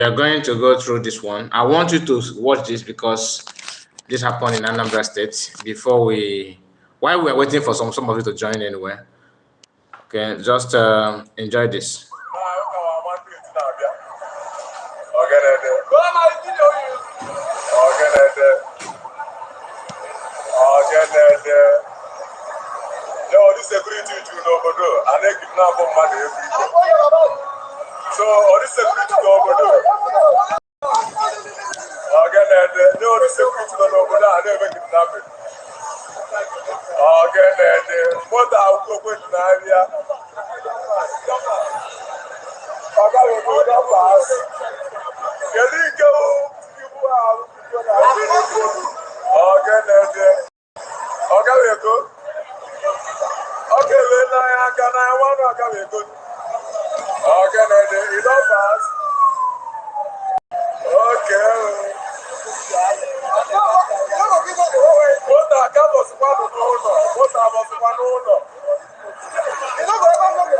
We are going to go through this one. I want you to watch this because this happened in Anambra State while we are waiting for some of you to join anyway. Okay, just enjoy this. This security n'obodo a na-ekidnap mmadụ every day. So this security n'obodo this security n'obodo a na-eme kidnapping. Moto akwụkwọ n'ahịa ọ gaghị ekwe na pass. Kedu ike ibu ahụ ọ gaghị ekwe. Okay, when I can I want to come in good. Okay, you don't pass. Okay. What are Cabos one owner? What are one owner? Okay, what are one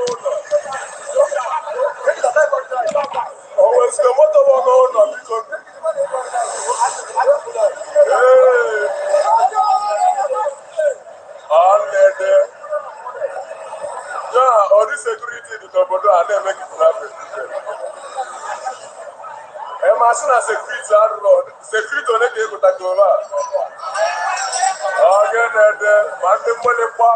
owner? Always the motor one owner because this security in the border and then make it happen. As soon as security are road, security on the go take over. Again, man, the money pa.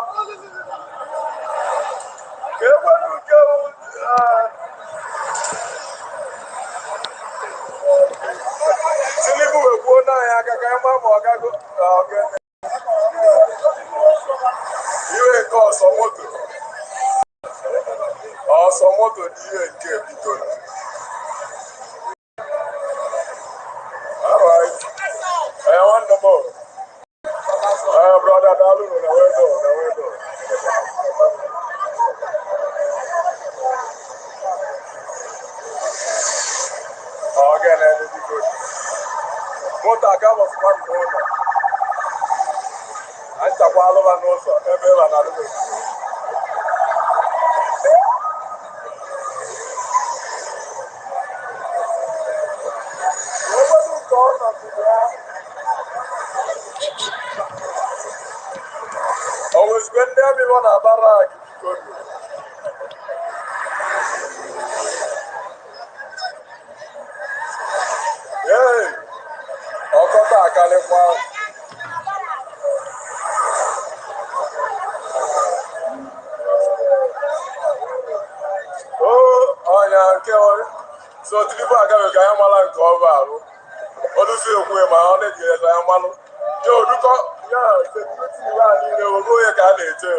Silibu we go na ya kaka mama agago. Okay. You ain't call some motor. Some motor you ain't care because. All right. I want the more. Brother Dalu, na wedo. Again, this is good. Motor Cabos one owner. I talk all over North, everyone out of it. Always when there be one abarak. Hey, Okota Akalekwa. So Tinubu agaghị ka ya mara nke ọrụ arụ ọdụzi okwe ma ọ na-eji eze ya mmalụ je odukọ ya sekuriti iwe a niile ogo onye ka a na-eche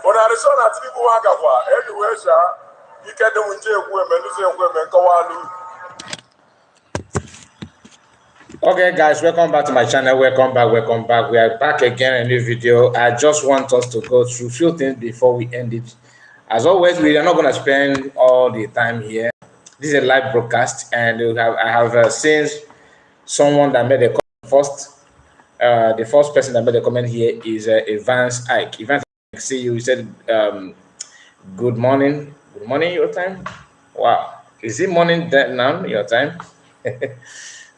ụnarịsọ na Tinubu nwa gakwa wee shaa ike dị nje ekwu eme nụzi ekwu eme nkọwa alụ. Okay guys, welcome back to my channel. Welcome back. We are back again in a new video. I just want us to go through a few things before we end it. As always, we are not going to spend all the time here. This is a live broadcast, and I have seen someone that made a comment first. The first person that made a comment here is Evans Ike. Evans Ike, see you. He said, good morning. Good morning, your time. Wow. Is it morning now, your time?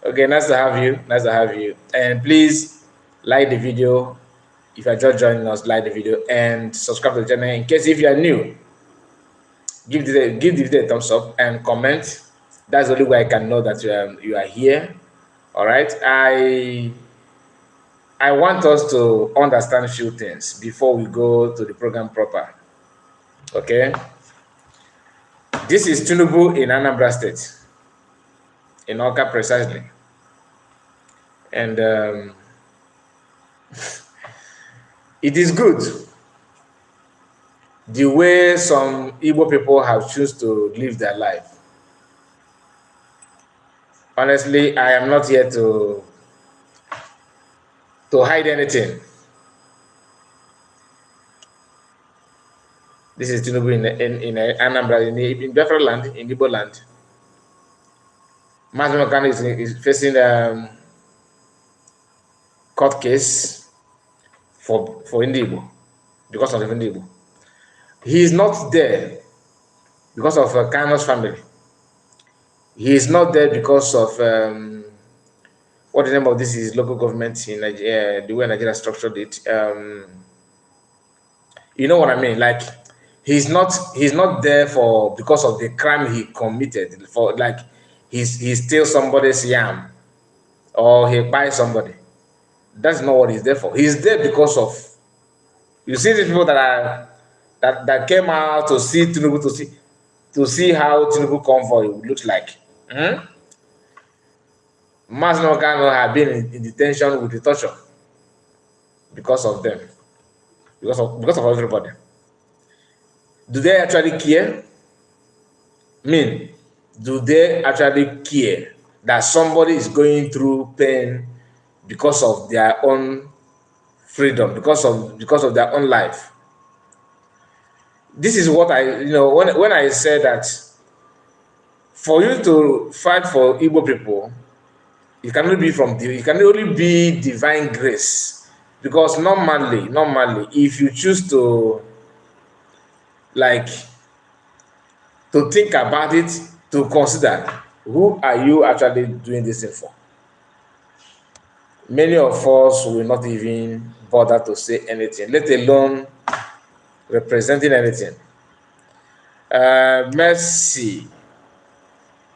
Okay, nice to have you. And please like the video. If you are just joining us, like the video and subscribe to the channel. In case if you are new, give the video a thumbs up and comment. That's the only way I can know that you are here. All right. I want us to understand a few things before we go to the program proper. Okay. This is Tinubu in Anambra State, in Oka precisely, and it is good the way some Igbo people have chosen to live their life. Honestly, I am not here to hide anything. This is Tinubu in Anambra, in Biafra land, in Igbo land. Mazimakan is facing court case for Igbo. because of the Igbo. He is not there because of Kano's family. He is not there because of what the name of this is local government in Nigeria, the way Nigeria structured it. You know what I mean? Like he's not there for because of the crime he committed. For like he steals somebody's yam or he buys somebody. That's not what he's there for. He's there because of you see these people that came out to see Tinubu to see how Tinubu convoy looks like. Hmm? Mass Nogano have been in detention with the torture because of them, because of everybody. Do they actually care? Mean, do they actually care that somebody is going through pain because of their own freedom, because of their own life? This is what when I say that for you to fight for Igbo people, it can only be divine grace. Because normally, if you choose to like to think about it, to consider who are you actually doing this thing for? Many of us will not even bother to say anything, let alone representing anything.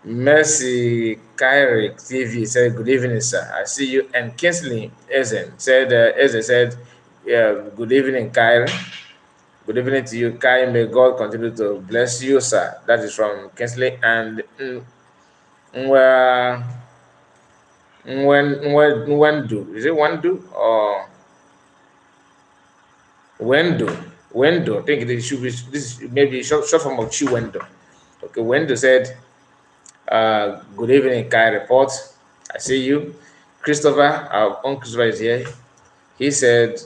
Mercy Kyrie TV said, "Good evening, sir. I see you." And Kinsley Ezen said, "Yeah, good evening, Kyrie. Good evening to you, Kai. May God continue to bless you, sir." That is from Kinsley and Nwa Nwendu. Is it Wandu or Wendo? Wendo. I think it should be this maybe short form of Chiwendo. Okay, Wendo said, "Good evening, Kai report. I see you." Christopher, our uncle Christopher is here. He said,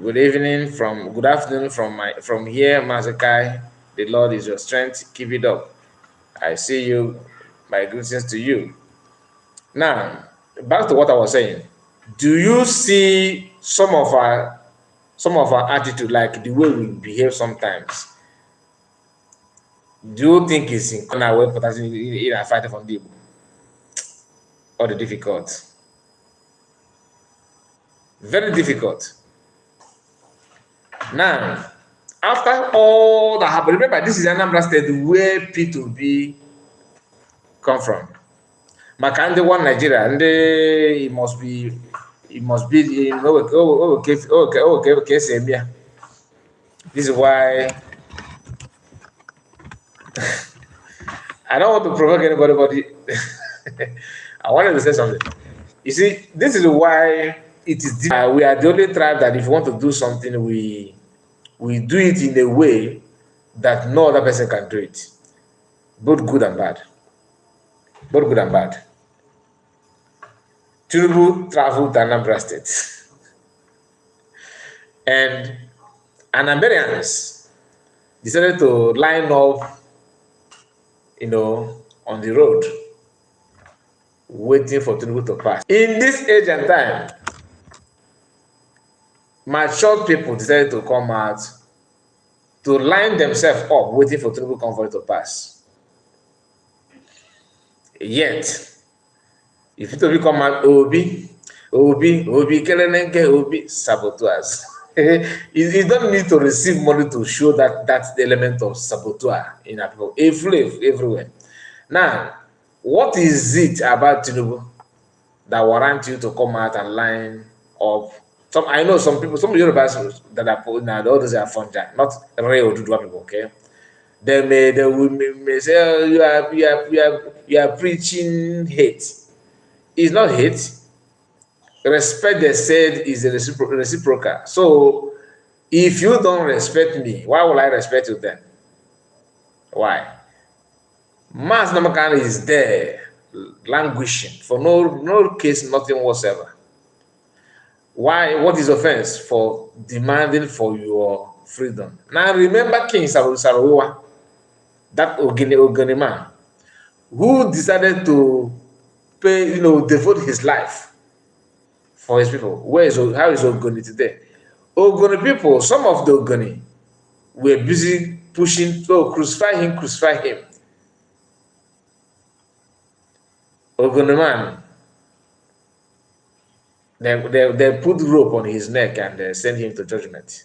good afternoon from here, Mazakai. The Lord is your strength. Keep it up. I see you. My greetings to you. Now, back to what I was saying. Do you see some of our attitude, like the way we behave sometimes? Do you think it's in our way in our fighting from people or the difficult? Very difficult. Now, after all that happened, remember this is Anambra State where P2B come from. Maka ndị one Nigeria, ndị it must be okay, same here. This is why I don't want to provoke anybody, but I wanted to say something. You see, this is why it is different. We are the only tribe that if we want to do something, we do it in a way that no other person can do it. Both good and bad. Both good and bad. Tinubu traveled to Anambra State. And Anambarians decided to line up, on the road, waiting for Tinubu to pass. In this age and time, mature people decided to come out to line themselves up, waiting for Tinubu convoy to pass. Yet, if it come out, Obi, Kelenenke, Obi, saboteurs. You don't need to receive money to show that's the element of saboteur in our people. Everywhere. Now, what is it about Tinubu that warrant you to come out and line up? I know some people, some Yorubas that are now the others are fungi, not real Oduduwa people. Okay, they may say, "Oh, you are preaching hate." It's not hate. Respect, they said, is a reciprocal. So, if you don't respect me, why will I respect you then? Why? Mass Namakan is there, languishing for no case, nothing whatsoever. Why? What is offense for demanding for your freedom? Now remember King Sarawuwa, that Ogene man, who decided to devote his life for his people. How is Ogoni today? Ogoni people, some of the Ogoni were busy pushing, oh, crucify him, crucify him. Ogoni man, they put rope on his neck and send him to judgment.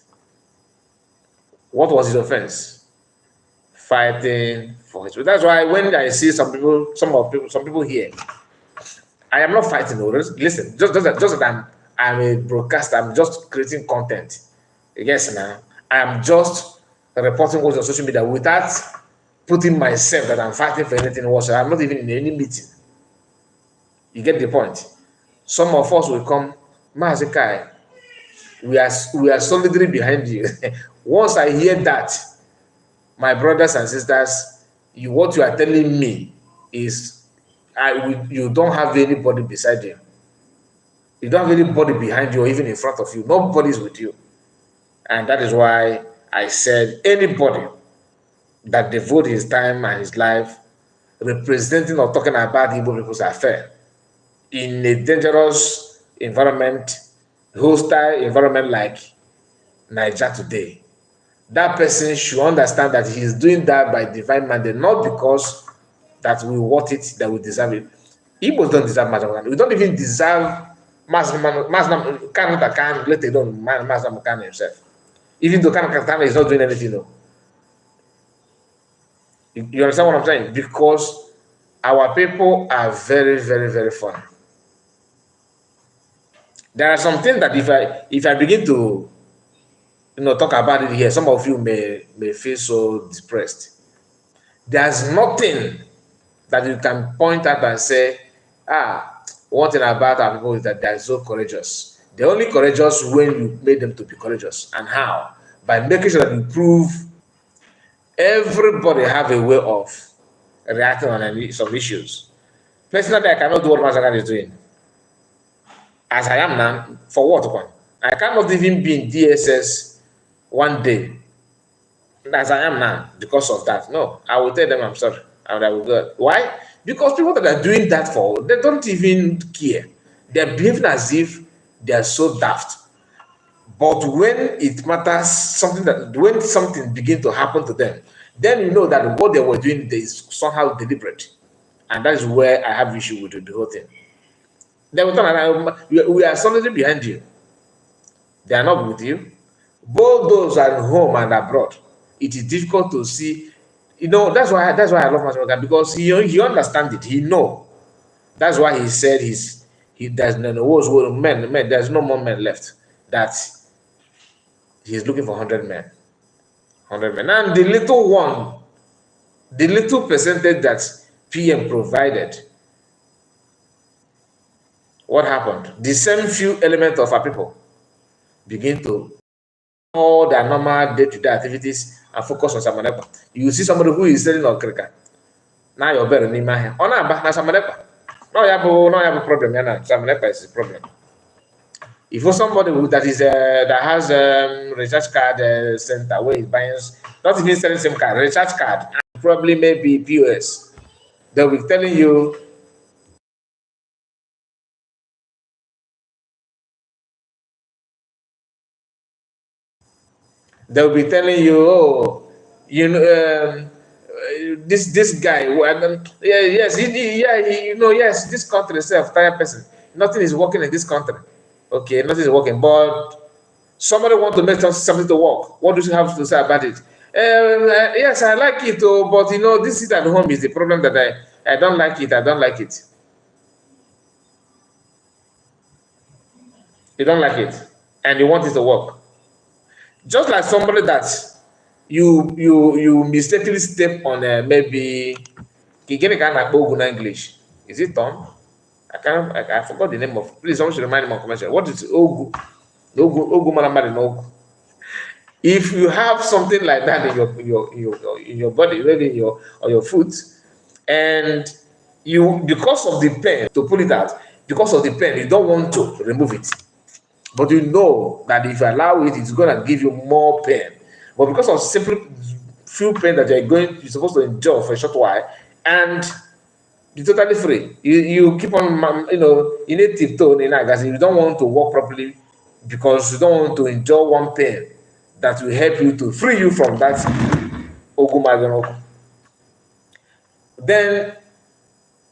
What was his offense? Fighting for his. That's why when I see some people here, I am not fighting. Listen, just that I'm a broadcaster. I'm just creating content. Yes, now I am just reporting what's on social media without putting myself that I'm fighting for anything whatsoever. I'm not even in any meeting. You get the point. Some of us will come, Mazikai, we are solidly behind you. Once I hear that, my brothers and sisters, what you are telling me is you don't have anybody beside you. You don't have anybody behind you or even in front of you. Nobody's with you. And that is why I said anybody that devote his time and his life representing or talking about Igbo people's affair in a dangerous environment, hostile environment like Niger today, that person should understand that he is doing that by divine mandate, not because that we want it, that we deserve it. Igbos don't deserve Mazamukan. We don't even deserve Mazamukan, let alone Mazamukan himself. Even though Kanakatana is not doing anything, though. You understand what I'm saying? Because our people are very, very, very funny. There are some things that if I begin to talk about it here, some of you may feel so depressed. There's nothing that you can point at and say, one thing about our people is that they are so courageous. They're only courageous when you made them to be courageous. And how? By making sure that you prove everybody have a way of reacting on some issues. Personally, I cannot do what Mazagan is doing. As I am now, for what one? I cannot even be in DSS one day as I am now because of that. No, I will tell them I'm sorry and I will go. Why? Because people that are doing that they don't even care. They're behaving as if they are so daft. But when it matters, when something begins to happen to them, then you know that what they were doing is somehow deliberate. And that is where I have issue with the whole thing. They will turn around, we are solidly behind you. They are not with you. Both those are at home and abroad. It is difficult to see. That's why I love Master because he understands it. He know. That's why he said there's no men. There's no more men left. That he's looking for 100 men. 100 men. And the little percentage that PM provided, what happened? The same few elements of our people begin to all their normal day-to-day activities and focus on Samanepa. You see somebody who is selling on Krika. Now you're better than him. Oh, no, but Samanepa. No, you have a problem. Samanepa is a problem. If for somebody that has recharge card center where he's buying, not even selling SIM card, recharge card, and probably maybe POS, they'll be telling you. They'll be telling you, oh, this guy. Yes, yes, this country itself, tired person. Nothing is working in this country. Okay, nothing is working, but somebody want to make something to work. What do you have to say about it? Yes, I like it, but this sit at home is the problem that I don't like it. I don't like it. You don't like it, and you want it to work. Just like somebody that you mistakenly step on maybe English. Is it Tom? I forgot the name of. Please, someone should remind me of commercial. What is Ogu? Ogu. If you have something like that in your body, maybe in your foot, and because of the pain to pull it out, because of the pain, you don't want to remove it. But you know that if you allow it, it's going to give you more pain. But because of simple few pain that you're supposed to endure for a short while, and you're totally free. You keep on, in a tiptoe, you don't want to walk properly because you don't want to endure one pain that will help you to free you from that ogumagonoku. Then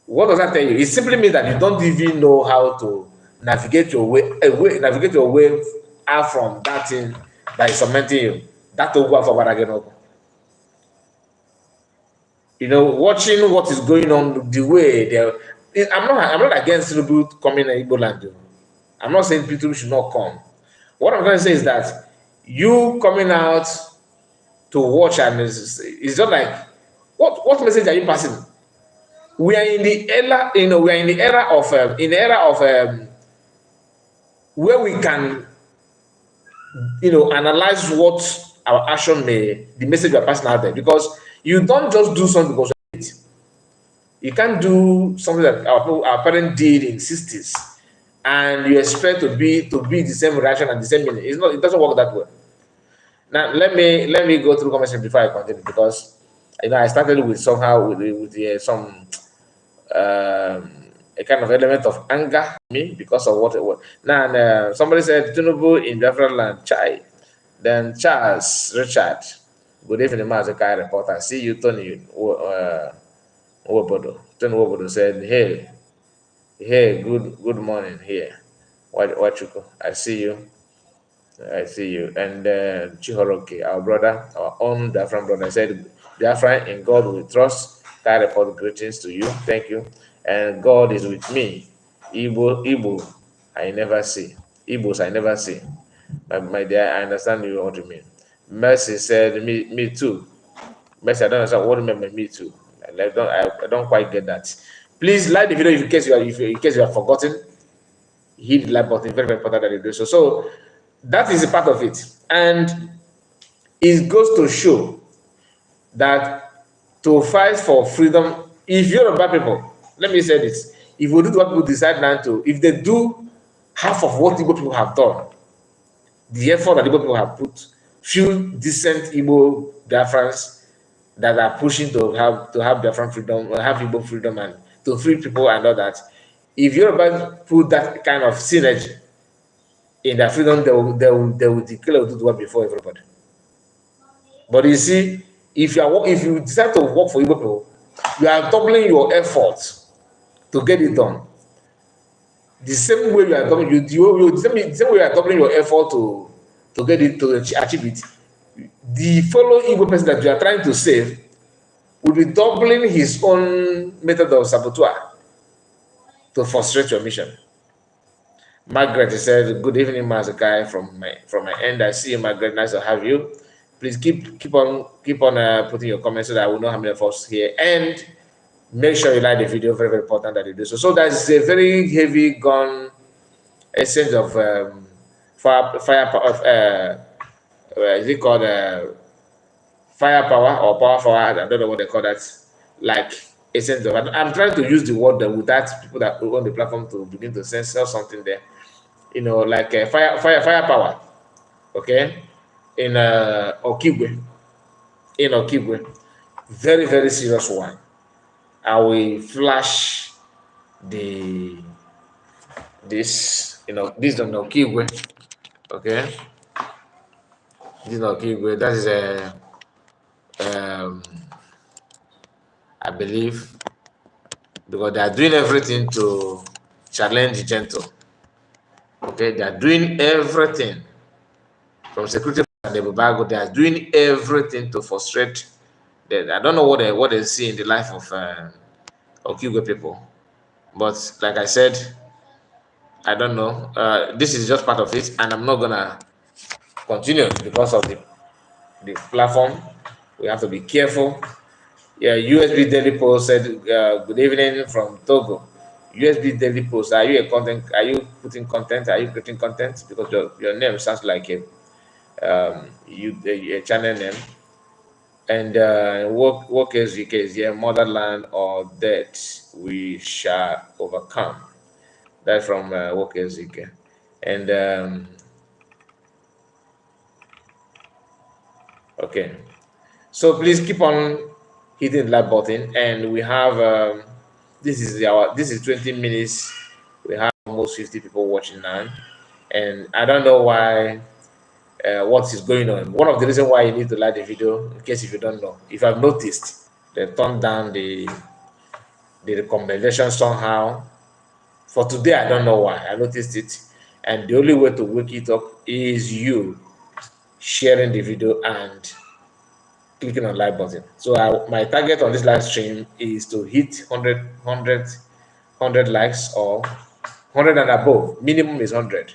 what does that tell you? It simply means that you don't even know how to navigate your way out from that thing that is tormenting you. That ogu for baragenoku. Watching what is going on, the way I'm not against people coming in Igbo land. I'm not saying people should not come. What I'm trying to say is that you coming out to watch, and it's just like, what message are you passing? We are in the era, we are in the era of where we can, analyze what our action the message we are passing out there, because you don't just do something because you can't do something that our parents did in 60s, and you expect to be the same reaction and the same meaning. It's not. It doesn't work that way. Now let me go through comments before I continue, because I started with somehow with some a kind of element of anger me because of what it was. Now somebody said Tinubu in Biafra land, chai. Then Charles Richard, good evening, Mazakai reporter. See you, Tony Wobodo. Tony Wobodo said, hey, good morning here. What you go? I see you. And Chihoroke, our brother, our own Biafran brother, said, Biafran, in God we trust. I report greetings to you. Thank you. And God is with me. Igbo, I never see. Igbos, I never see. My dear, I understand you what you mean. Mercy said, me too. Mercy, I don't understand what you mean by me too. I don't quite get that. Please like the video in case you have forgotten. Hit the like button. Very, very important that you do so. So that is a part of it, and it goes to show that to fight for freedom, if you're Yoruba people, let me say this: if we do what people decide now to, if they do half of what Igbo people have done, the effort that Igbo people have put, few decent Igbo Biafrans that are pushing to have Biafran freedom, or have Igbo freedom, and to free people and all that. If Yoruba put that kind of synergy in their freedom, they will declare Oduduwa before everybody. But you see, if you decide to work for Igbo people, you are doubling your efforts to get it done. The same way you are doubling, the same way you are doubling your effort to get it, to achieve it. The fellow Igbo person that you are trying to save will be doubling his own method of saboteur to frustrate your mission. Margaret said, "Good evening, Mazakai. From my end, I see you, Margaret. Nice to have you. Please keep on putting your comments so that I will know how many of us here. And make sure you like the video. Very, very important that you do so. So that's a very heavy gun essence of is it called firepower or power forward? I don't know what they call that. Like essence of. I'm trying to use the word that without people that own the platform to begin to censor something there. Like firepower. Okay, in Okigwe, very, very serious one. I will flash this is on Okigwe. Okay, this is Okigwe. That is I believe, because they are doing everything to challenge Gentle. Okay, they are doing everything from security and the Bubago. They are doing everything to frustrate. I don't know what they see in the life of Okigwe people, but like I said, I don't know. This is just part of it, and I'm not gonna continue because of the platform. We have to be careful. Yeah, USB Daily Post said, "Good evening from Togo." USB Daily Post, are you a content? Are you putting content? Are you creating content? Because your name sounds like a channel name. And work as UK is here, motherland or death, we shall overcome. That's from work as UK. And okay, so please keep on hitting the like button. And we have this is 20 minutes. We have almost 50 people watching now, and I don't know why. What is going on? One of the reasons why you need to like the video, in case if you don't know, if I've noticed, they turned down the recommendation somehow. For today, I don't know why. I noticed it, and the only way to wake it up is you sharing the video and clicking on like button. So my target on this live stream is to hit 100 likes or 100 and above. Minimum is 100.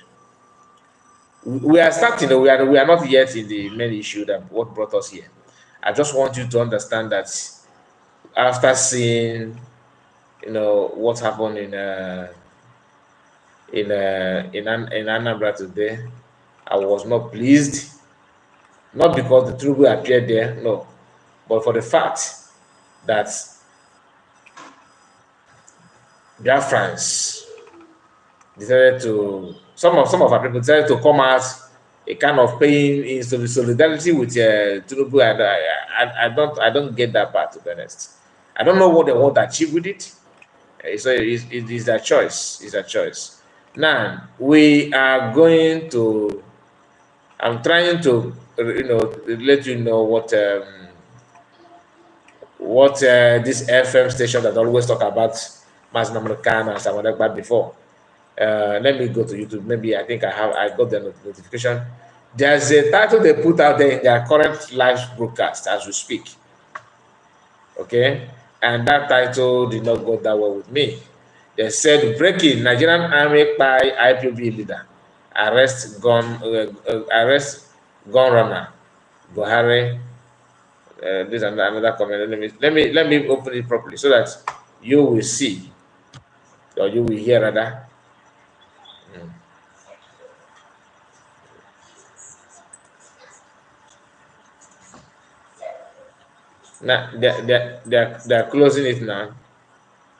We are starting. We are not yet in the main issue that what brought us here. I just want you to understand that after seeing, what happened in Anambra today, I was not pleased. Not because the trouble appeared there, no, but for the fact that Biafrans decided to some of our people decided to come out a kind of paying in solidarity with Tinubu. I don't get that part, to be honest. I don't know what they want to achieve with it. So it is their choice. It's a choice. Now we are going to. I'm trying to let you know what this FM station that always talk about Mas Namrekan and Samadekbad before. Let me go to YouTube. Maybe I got the notification. There's a title they put out there in their current live broadcast as we speak. Okay, and that title did not go that well with me. They said breaking Nigerian army by IPOB leader arrest gun runner Buhari. This is another comment. Let me open it properly so that you will see, or you will hear rather. Now they're closing it now.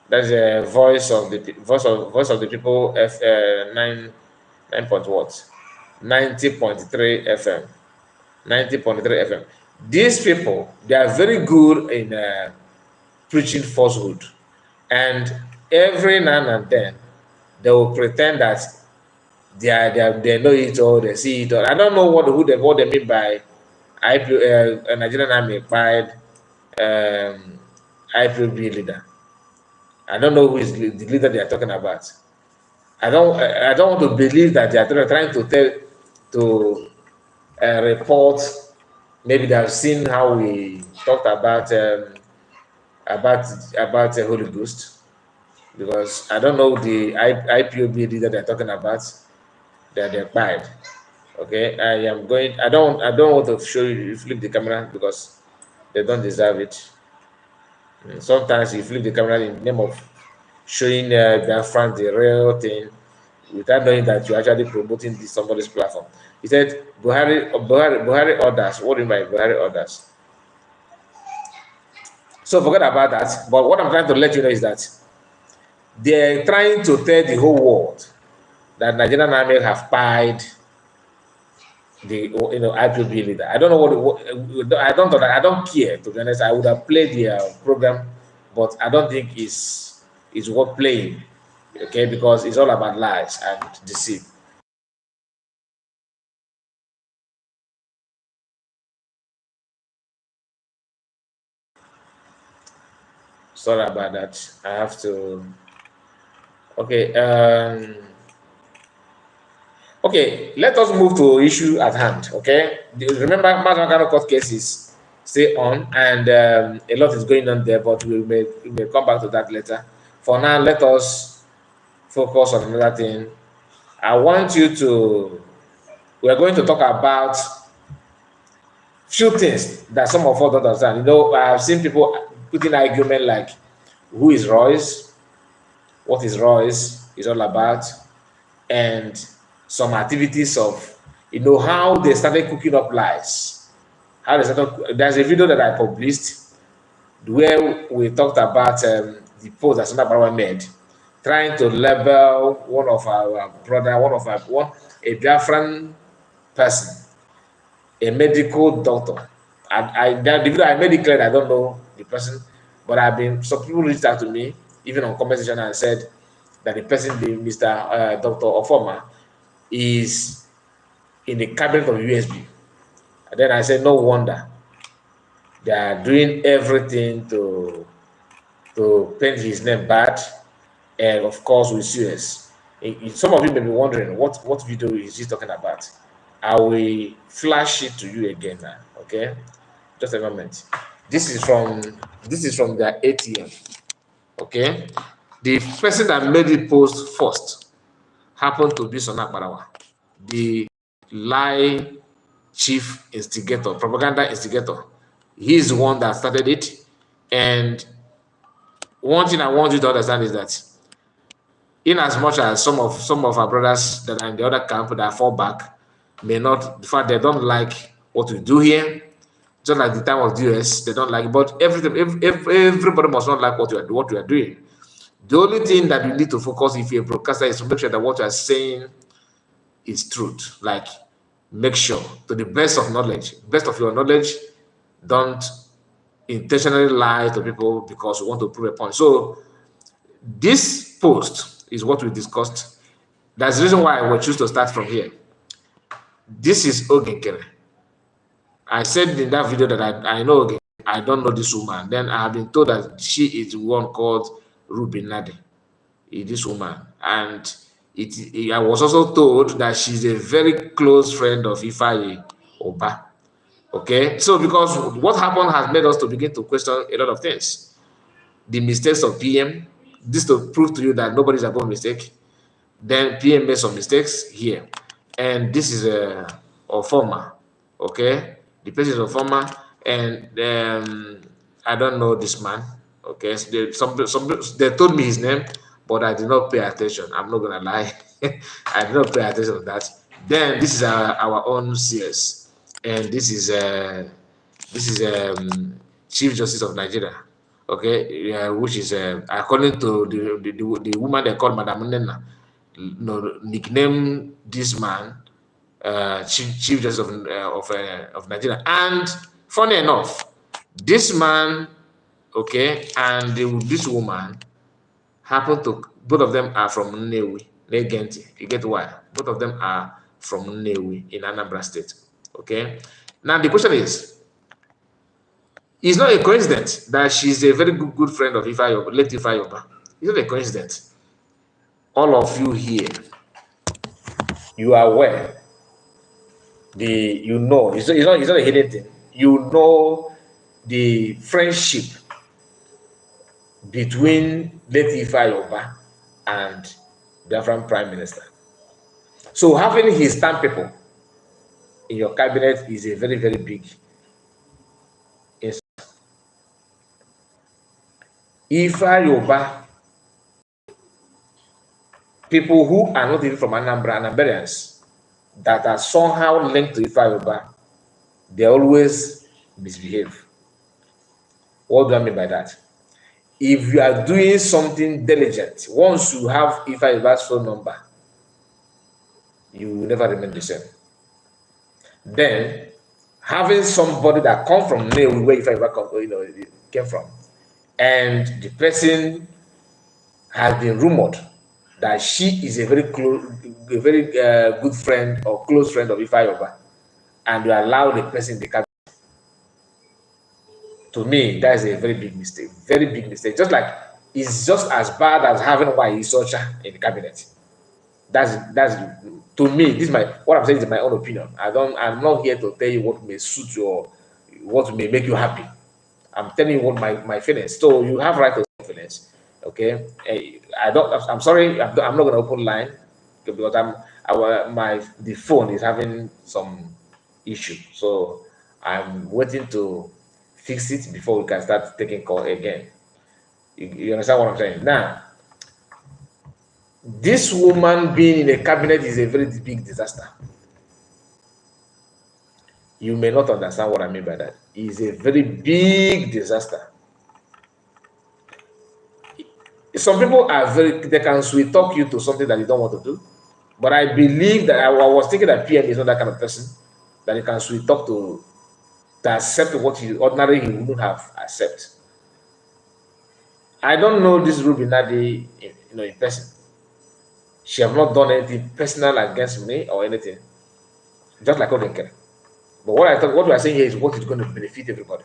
That's a voice of the people. 9 point what 90.3 FM. 90.3 FM. These people, they are very good in preaching falsehood, and every now and then they will pretend that they know it all, they see it all. I don't know what they mean by Nigerian army acquired IPOB leader. I don't know who is the leader they are talking about. I don't want to believe that they are trying to report. Maybe they have seen how we talked about the Holy Ghost, because I don't know the IPOB leader they're talking about that they acquired. Okay, I don't want to show you flip the camera because they don't deserve it. Sometimes you flip the camera in the name of showing their friends the real thing without knowing that you're actually promoting somebody's platform. He said Buhari orders. What do you mean by Buhari orders? So forget about that. But what I'm trying to let you know is that they're trying to tell the whole world that Nigerian army have pied the IPOB leader. I don't know I don't care, to be honest. I would have played the program, but I don't think it's worth playing. Okay, because it's all about lies and deceit. Sorry about that. I have to. Okay. Okay. Let us move to issue at hand. Okay. Remember, Mazmakano court cases stay on, and a lot is going on there, but we may come back to that later. For now, let us focus on another thing. I want you to. We are going to talk about few things that some of us don't understand. I have seen people putting argument like, who is Royce? What is Royce is all about, and some activities of how they started cooking up lies. There's a video that I published where we talked about the post that Sanda Barawa made, trying to label one of our brother, a Biafran person, a medical doctor. The video I made it clear I don't know the person, but some people reached out to me, even on comment section, and said that the person, Mr. Dr. Ofoma, is in the cabinet of USB. And then I said, no wonder they are doing everything to paint his name bad, and of course with US. Some of you may be wondering what video is he talking about. I will flash it to you again now. Okay, just a moment. This is from their ATM. Okay, the person that made the post first happened to be Sona Barawa, the lie chief instigator, propaganda instigator. He's the one that started it. And one thing I want you to understand is that, in as much as some of our brothers that are in the other camp that fall back may not, in fact, they don't like what we do here, just like the time of the US, they don't like it. But everybody must not like what you are doing. The only thing that you need to focus if you're a broadcaster is to make sure that what you are saying is truth. Like, make sure, to the best of your knowledge, don't intentionally lie to people because you want to prove a point. So this post is what we discussed. That's the reason why I will choose to start from here. This is Ogenkere. I said in that video that I know Ogenkere. I don't know this woman. Then I have been told that she is the one called Ruby Nadi, this woman. And I was also told that she's a very close friend of Ifeanyi Oba. Okay, so because what happened has made us to begin to question a lot of things. The mistakes of PM, this to prove to you that nobody's above mistake. Then PM made some mistakes here. And this is a former, okay? The person is a former, and I don't know this man, okay? So they told me his name, but I did not pay attention. I'm not gonna lie. I did not pay attention to that. Then this is our own CS, and this is Chief Justice of Nigeria, okay? Yeah, which is according to the woman they call Madam Nena, nickname this man Chief Justice of Nigeria. And funny enough, this man, okay, and this woman happen to, both of them are from Nnewi, Negenti. You get why? Both of them are from Nnewi in Anambra State. Okay. Now the question is, it's not a coincidence that she's a very good friend of Ifeanyi, late Ifeanyi Oba. It's not a coincidence. All of you here, you are aware. It's not a hidden thing. You know the friendship between late Ifeanyi Oba and Biafran Prime Minister. So having his stamp people in your cabinet is a very, very big insult. Ifeanyi Oba, people who are not even from Anambra, Anambarians, that are somehow linked to Ifeanyi Oba, they always misbehave. What do I mean by that? If you are doing something diligent, once you have Ifeanyi Oba's phone number, you will never remain the same. Then, having somebody that come from Nnewi, where Ifeanyi Oba came from, and the person has been rumored that she is a very good friend or close friend of Ifeanyi Oba, and you allow the person in the cabinet. To me, that is a very big mistake. Very big mistake. Just like it's just as bad as having Wayi Socha in the cabinet. That's to me. This is what I'm saying is my own opinion. I'm not here to tell you what may suit you or what may make you happy. I'm telling you what my feelings. So you have right to feelings. Okay. I'm sorry. I'm not going to open line because the phone is having some issue. So I'm waiting to fix it before we can start taking call again. You understand what I'm saying? Now, this woman being in a cabinet is a very big disaster. You may not understand what I mean by that. It's a very big disaster. Some people they can sweet talk you to something that you don't want to do. But I believe that I was thinking that PM is not that kind of person that you can sweet talk to accept what you ordinarily he wouldn't have accept. I don't know this Ruby Nadi, in person. She have not done anything personal against me or anything, just like Ogenkere. But what we are saying here is what is going to benefit everybody.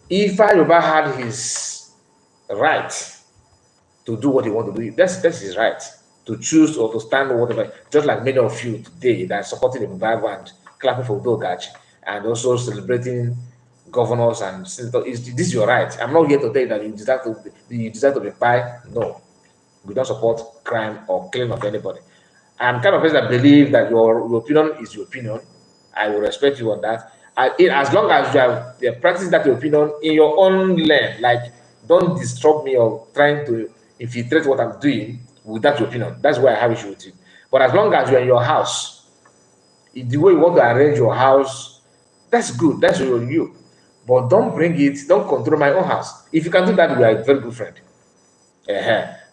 If Yoruba had his right to do what he want to do, that's his right to choose or to stand or whatever. Just like many of you today that are supporting the Bible and clapping for Dogaj and also celebrating governors and senators. This is your right. I'm not here to tell you that you deserve to be pie. No, we don't support crime or killing of anybody. I'm kind of person that believe that your opinion is your opinion. I will respect you on that. As long as you have practiced that opinion in your own lane, like don't disturb me or trying to infiltrate what I'm doing with that opinion. That's why I have issue with you. But as long as you're in your house, the way you want to arrange your house, that's good. That's you. But don't bring it, don't control my own house. If you can do that, we are a very good friend.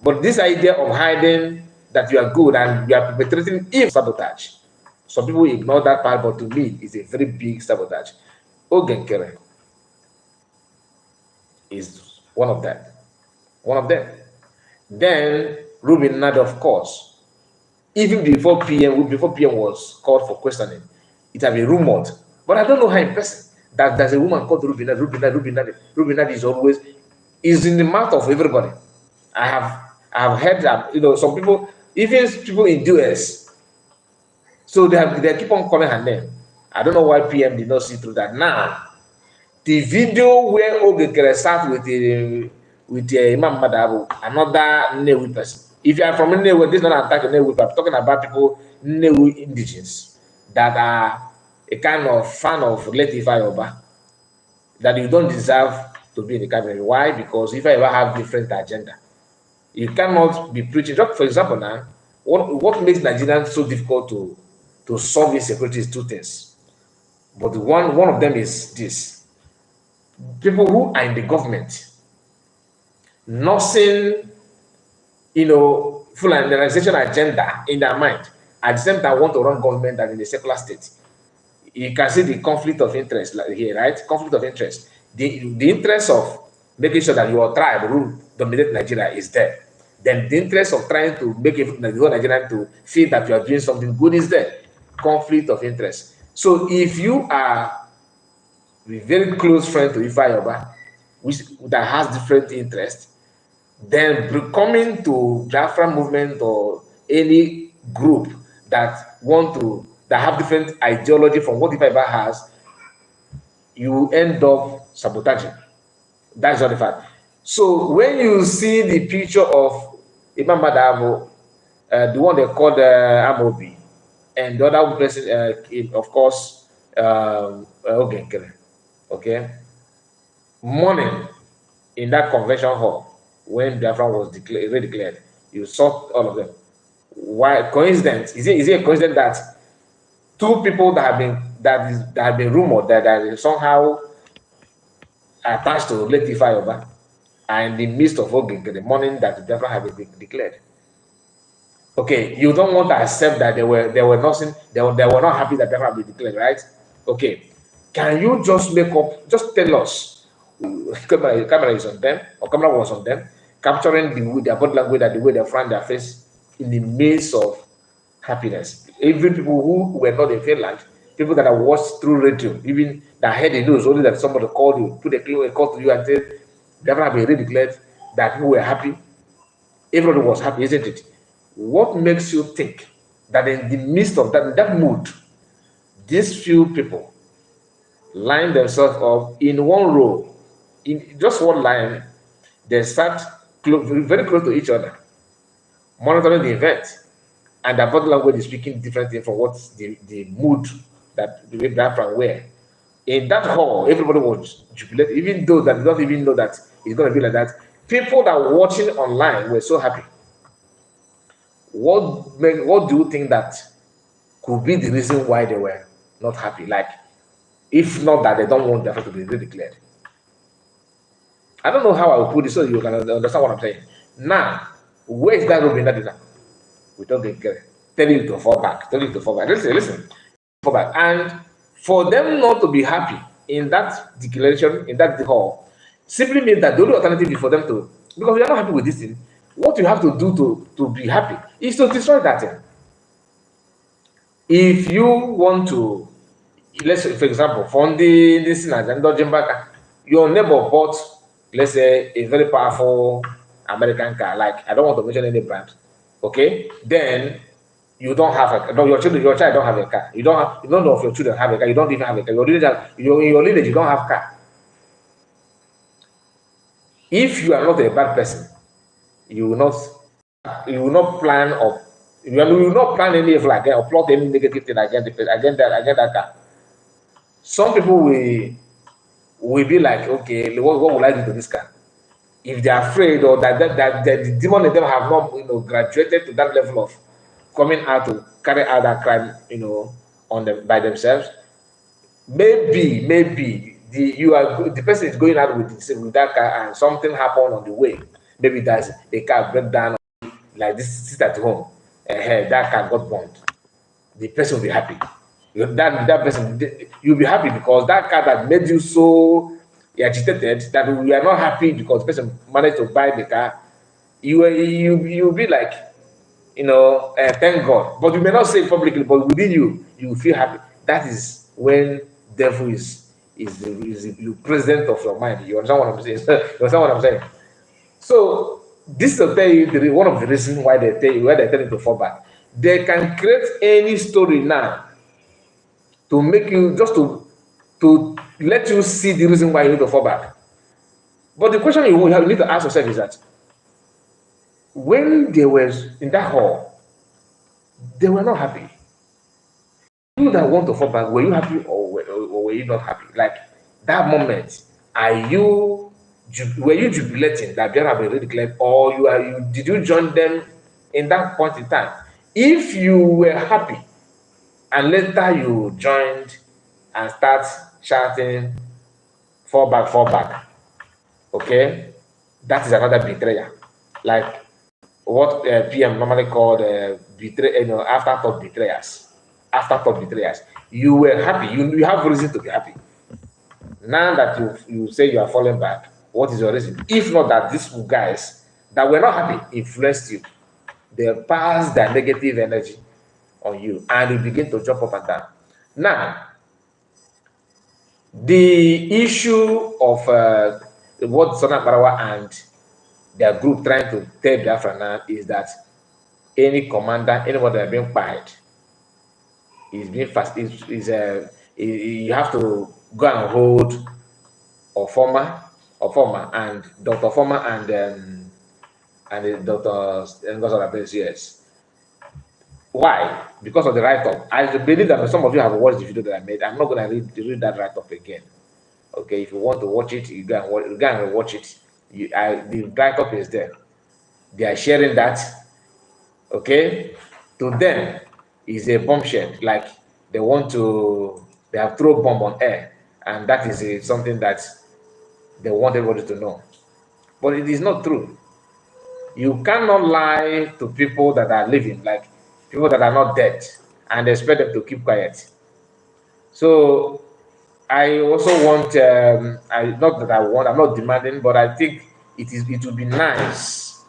But this idea of hiding that you are good and you are perpetrating even sabotage. Some people ignore that part, but to me, it's a very big sabotage. Ogenkere is one of them. One of them. Then Ruben Nad, of course, even before PM was called for questioning, it had been rumored. But I don't know how in person that there's a woman called Ruben Nad is in the mouth of everybody. I have heard that some people, even people in US, so they keep on calling her name. I don't know why PM did not see through that. Now, the video where Ogekere sat with Imam Madabu, another Nnewi person. If you are from Nnewi, this is not an attack on Nnewi, but I'm talking about people, Nnewi indigens, that are a kind of fan of Latif Ayoba, that you don't deserve to be in the cabinet. Why? Because if I ever have different agenda, you cannot be preaching. Just for example, now, what makes Nigerians so difficult to solve insecurity is two things. But one of them is this: people who are in the government, nursing, Fulanization agenda in their mind, at the same time want to run government that in the secular state. You can see the conflict of interest here, right? Conflict of interest. The interest of making sure that your tribe rule dominate Nigeria is there. Then the interest of trying to make the whole Nigerian to feel that you are doing something good is there. Conflict of interest. So if you are a very close friend to Ifa Yoba, that has different interests, then coming to Biafra movement or any group that have different ideology from what Ifa Yoba has, you end up sabotaging. That's not the fact. So when you see the picture of Imam Madabo, the one they called Amobi, and the other person, of course, okay, morning in that convention hall when Biafra was redeclared, you saw all of them. Why coincidence? Is it a coincidence that two people that have been rumored that is somehow attached to Latif Ayoba are in the midst of Ogenkere the morning that Biafra had been declared? Okay, you don't want to accept that they were not happy that Biafra had been declared, right? Okay, can you just just tell us, camera is on them, or camera was on them, capturing their body language and the way they frown their face in the midst of happiness. Even people who were not in Finland, people that are watched through radio, even that heard the news, only that somebody called you, put a call to you and said, Biafra had been declared, that people were happy. Everybody was happy, isn't it? What makes you think that in the midst of that mood, these few people line themselves up in one row, in just one line, they sat very close to each other, monitoring the event, and their body language is speaking different things from what the mood that the Biafran were. In that hall, everybody was jubilated, even though that they don't even know that it's going to be like that. People that were watching online were so happy. What do you think that could be the reason why they were not happy? Like, if not that they don't want Biafra to be redeclared. I don't know how I will put it so you can understand what I'm saying. Now, where is that Robin Nadina? We don't get it. Tell you to fall back. Listen. Fall back. And for them not to be happy in that declaration, in that hall, simply means that the only alternative is for them to, because we are not happy with this thing, What you have to do to be happy is to destroy that thing. If you want to, let's say, for example, from the listeners and dodging back, your neighbor bought, let's say, a very powerful American car. Like, I don't want to mention any brand. Okay, then you don't have a no, your child don't have a car. You don't have none of your children have a car. You don't even have a car. In your lineage, you don't have car. If you are not a bad person, you will not plan or you will not plan any evil again or plot any negative thing against that car. Some people will be like, okay, what will I do to this car? If they are afraid or that the demon in them have not graduated to that level of coming out to carry out that crime on them by themselves, maybe the person is going out with that car and something happened on the way. Maybe that's the car break down like this sit at home. That car got burned. The person will be happy. That person, you'll be happy because that car that made you so agitated that we are not happy because the person managed to buy the car. You'll be like, thank God. But you may not say it publicly, but within you, you will feel happy. That is when devil is the president of your mind. You understand what I'm saying? You understand what I'm saying? So this will tell you one of the reasons why they tell you to fall back. They can create any story now to make you just to let you see the reason why you need to fall back. But the question you need to ask yourself is that when they were in that hall, they were not happy. You that want to fall back, were you happy or were you not happy? Like that moment, were you jubilating that Biafra have been declared, or did you join them in that point in time? If you were happy and later you joined and start shouting, fall back, okay, that is another betrayal. Like what PM normally called afterthought betrayers. Afterthought betrayers. You were happy. You have reason to be happy. Now that you say you are falling back, what is your reason? If not that these guys that were not happy influenced you, they pass their negative energy on you and you begin to jump up and down. Now, the issue of what Sona Barawa and their group trying to tell Biafra now is that any commander, anyone that has been fired, is being fast. You have to go and hold Ofoma and Dr. Ofoma and Dr. Yes. Why? Because of the write-up. I believe that some of you have watched the video that I made. I'm not going to read that write-up again. Okay, if you want to watch it, you go and watch it. The write-up is there. They are sharing that. Okay, to them is a bombshell. Like they have thrown bomb on air, and that is something that they want everybody to know. But it is not true. You cannot lie to people that are living, like people that are not dead, and expect them to keep quiet. So I also want, not that I want, I'm not demanding, but I think it would be nice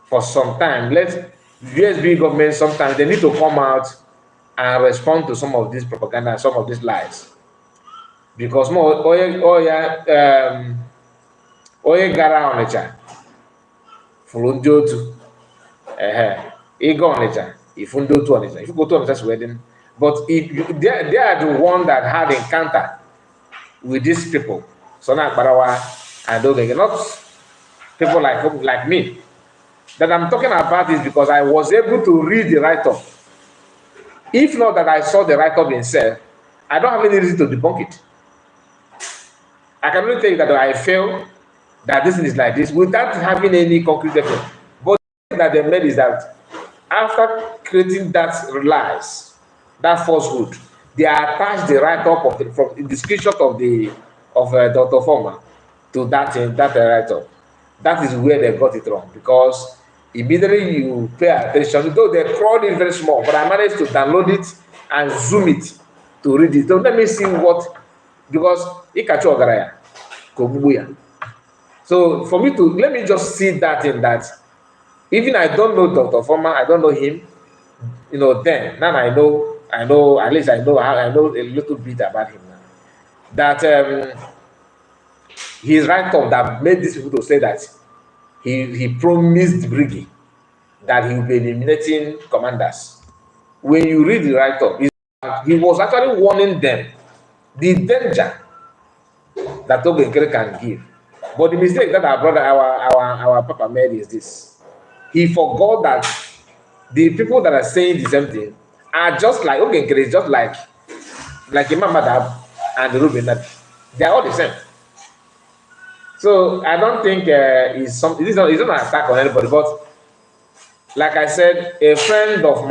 for some time. Let USB government sometimes they need to come out and respond to some of this propaganda, some of these lies. Because onye gara Ọnịcha fụrụ ndị otu ịga Ọnịcha ifu ndị otu Ọnịcha ifu otu Ọnịcha si wedding. But if they are the one that had encounter with these people, Sona Akbarawa and Ogege, not people like me. That I'm talking about is because I was able to read the write-up. If not that I saw the write-up itself, I don't have any reason to debunk it. I can only tell you that I feel that this is like this without having any concrete evidence. But the thing that they made is that after creating that lies, that falsehood, they attached the write-up from the screenshot of Dr. Former to that write-up. That is where they got it wrong, because immediately you pay attention, though they crawled it very small, but I managed to download it and zoom it to read it. So let me see because Ikacho Ogaraya, Kobuya. So for me let me just see that in that Even I don't know Dr. Former, I don't know him. Then now at least I know a little bit about him now. That his write up that made these people to say that he promised Briggy that he will be eliminating commanders. When you read the write up, he was actually warning them the danger that Ogenkere can give. But the mistake that our Papa made is this. He forgot that the people that are saying the same thing are just like Ogenkere is just like Imam Madab and Ruben. They are all the same. So I don't think it's not an attack on anybody, but like I said, a friend of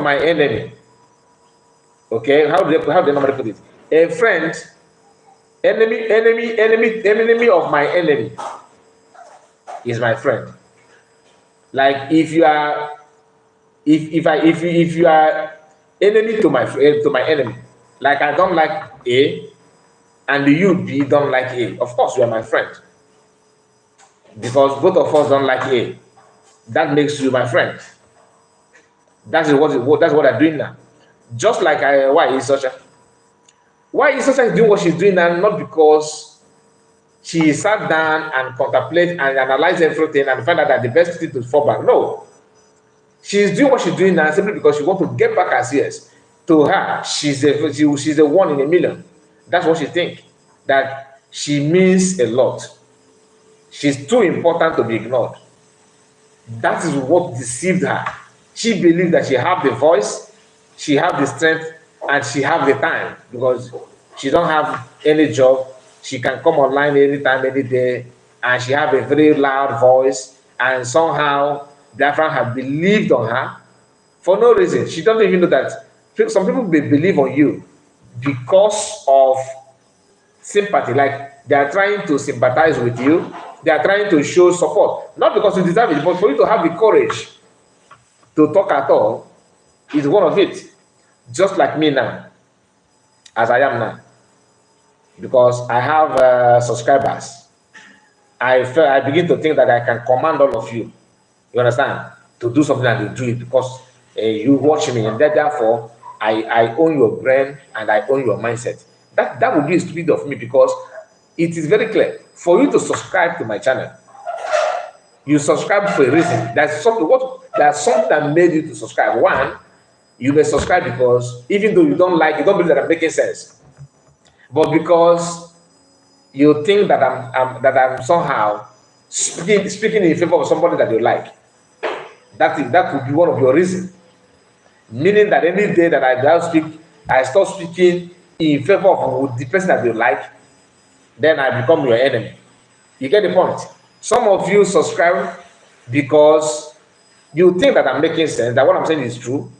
my enemy. Okay, how do they normally put it? A friend, enemy of my enemy is my friend. Like if you are, if you are enemy to my enemy, like I don't like A, and you B don't like A. Of course, you are my friend because both of us don't like A. That makes you my friend. That's what I'm doing now. Just like why is Sasha? Why is Sasha doing what she's doing now? Not because she sat down and contemplate and analyze everything and find out that the best thing to fall back. No, she's doing what she's doing now simply because she wants to get back her CS. To her, she's a one in a million. That's what she thinks. That she means a lot. She's too important to be ignored. That is what deceived her. She believed that she have the voice, she have the strength, and she have the time because she don't have any job. She can come online anytime, any day, and she have a very loud voice. And somehow, Biafran have believed on her for no reason. She doesn't even know that some people may believe on you because of sympathy, like they are trying to sympathize with you, they are trying to show support, not because you deserve it, but for you to have the courage to talk at all is one of it. Just like me now, as I am now, because I have subscribers, I begin to think that I can command all of you. You understand? To do something and you do it because you watch me, and therefore I own your brain and I own your mindset. That would be stupid of me because it is very clear for you to subscribe to my channel. You subscribe for a reason. There's something that made you to subscribe. One, you may subscribe because even though you don't believe that I'm making sense, but because you think that I'm somehow speaking in favor of somebody that you like. That could be one of your reasons. Meaning that any day that I start speaking in favor of the person that you like, then I become your enemy. You get the point? Some of you subscribe because you think that I'm making sense, that what I'm saying is true.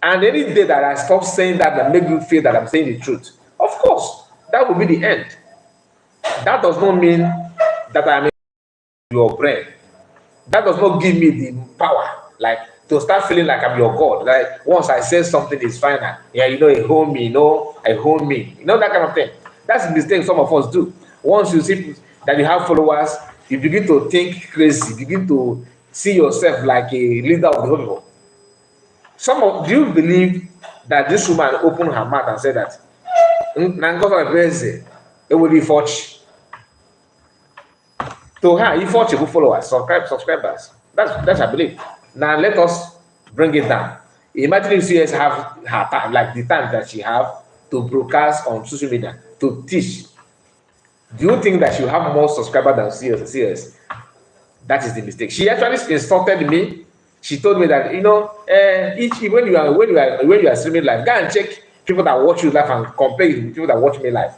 And any day that I stop saying that make you feel that I'm saying the truth, of course, that will be the end. That does not mean that I'm in your brain. That does not give me the power, like to start feeling like I'm your God. Like once I say something is final, yeah, I hold me, I hold me, that kind of thing. That's the mistake some of us do. Once you see that you have followers, you begin to think crazy, begin to see yourself like a leader of the whole people. Do you believe that this woman opened her mouth and said that it will be fortune to her, if fortune followers, subscribers? That's I believe. Now let us bring it down. Imagine if CS have her time, like the time that she have to broadcast on social media, to teach. Do you think that she will have more subscribers than CS? That is the mistake. She actually insulted me. She told me that when you are streaming live, go and check people that watch you live and compare it with people that watch me live.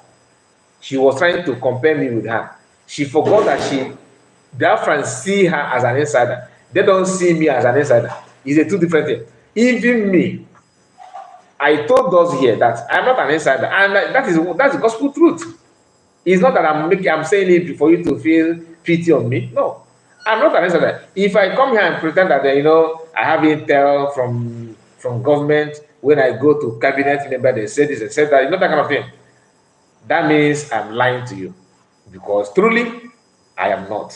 She was trying to compare me with her. She forgot that their friends see her as an insider. They don't see me as an insider. It's a two different thing. Even me, I told us here that I'm not an insider, and that's the gospel truth. It's not that I'm saying it for you to feel pity on me. No, I'm not an insider. If I come here and pretend that I have intel from government, when I go to cabinet member, they say this, they say that, that kind of thing. That means I'm lying to you, because truly I am not.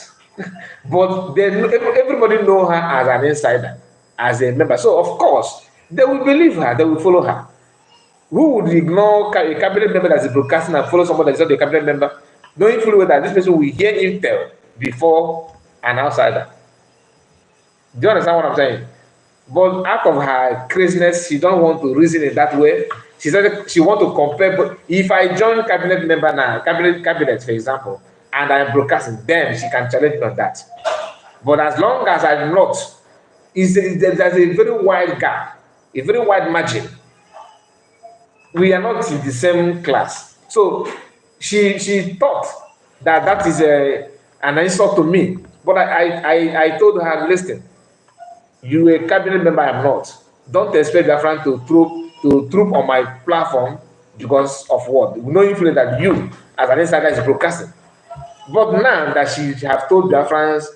But everybody know her as an insider, as a member. So of course they will believe her, they will follow her. Who would ignore a cabinet member that is broadcasting and follow somebody that is not a cabinet member, knowing fully well that this person will hear intel before an outsider? Do you understand what I'm saying? But out of her craziness, she don't want to reason in that way. She said she want to compare. But if I join cabinet member now, cabinet for example, and I'm broadcasting, then she can challenge me on that. But as long as I'm not, there's a very wide gap, a very wide margin. We are not in the same class. So she thought that that is an insult to me. But I told her, listen, you a cabinet member, I'm not. Don't expect that friend to troop on my platform because of what? No influence that you as an insider is broadcasting. But now that she have told their friends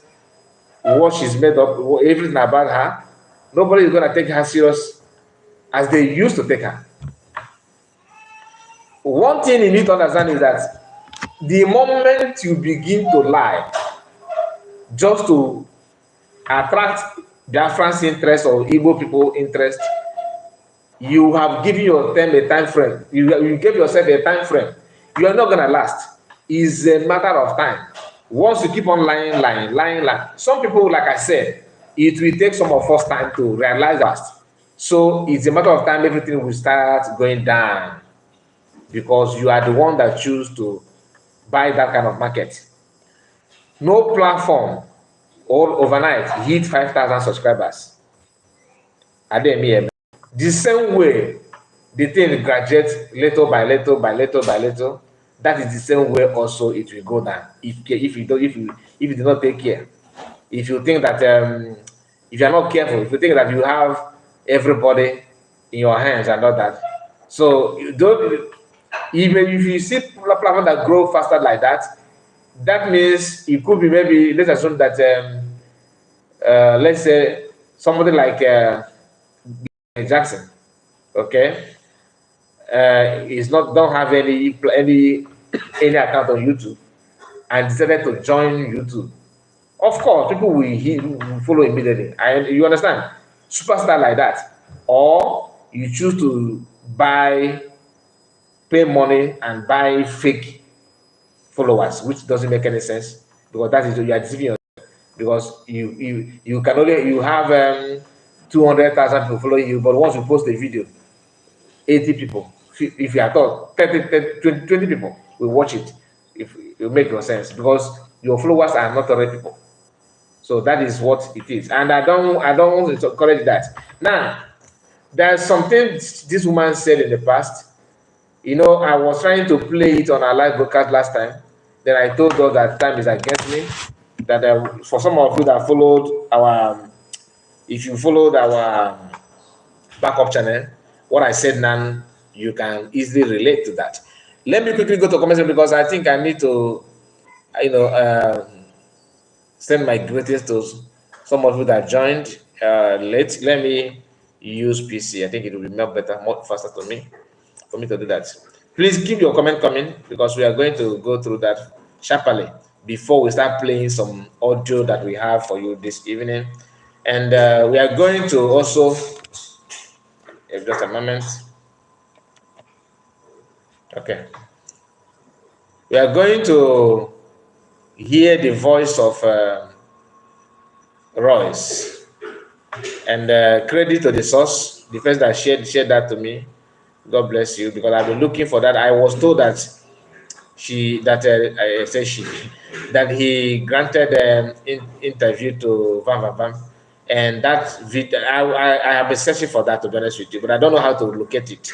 what she's made up, everything about her, nobody is gonna take her serious as they used to take her. One thing you need to understand is that the moment you begin to lie just to attract Biafran's interest or Igbo people interest, you have given your them a time frame. You gave yourself a time frame. You are not gonna last. It's a matter of time. Once you keep on lying. Some people, like I said, it will take some of us time to realize that. So it's a matter of time everything will start going down because you are the one that choose to buy that kind of market. No platform all overnight hit 5,000 subscribers. The same way the thing graduates little by little by little by little, that is the same way also it will go down if you do not take care. If you think that if you are not careful, if you think that you have everybody in your hands and all that, so you don't. Even if you see platform that grow faster like that, that means it could be maybe let's assume that let's say somebody like Jackson, okay, is not don't have any account on YouTube and decided to join YouTube. Of course, people will follow immediately. And you understand, superstar like that, or you choose to pay money and buy fake followers, which doesn't make any sense because that is you are deceiving yourself because you can only you have 200,000 people following you, but once you post a video, 80 people, if you are told 20 people will watch it, if it make no sense because your followers are not real people. So that is what it is, and I don't want to encourage that. Now, there's something this woman said in the past. You know, I was trying to play it on our live broadcast last time. Then I told us that time is against me. That for some of you that followed our, if you followed our backup channel, what I said now, you can easily relate to that. Let me quickly go to comments because I think I need to, you know, send my greetings to some of you that joined late. Let me use PC. I think it will be more better, more faster to me for me to do that. Please keep your comment coming because we are going to go through that sharply before we start playing some audio that we have for you this evening. And we are going to also, just a moment. Okay. We are going to hear the voice of Royce. And credit to the source, the person that shared that to me. God bless you because I've been looking for that. I was told that I say she that he granted interview to Van, and that video I have been searching for that, to be honest with you, but I don't know how to locate it.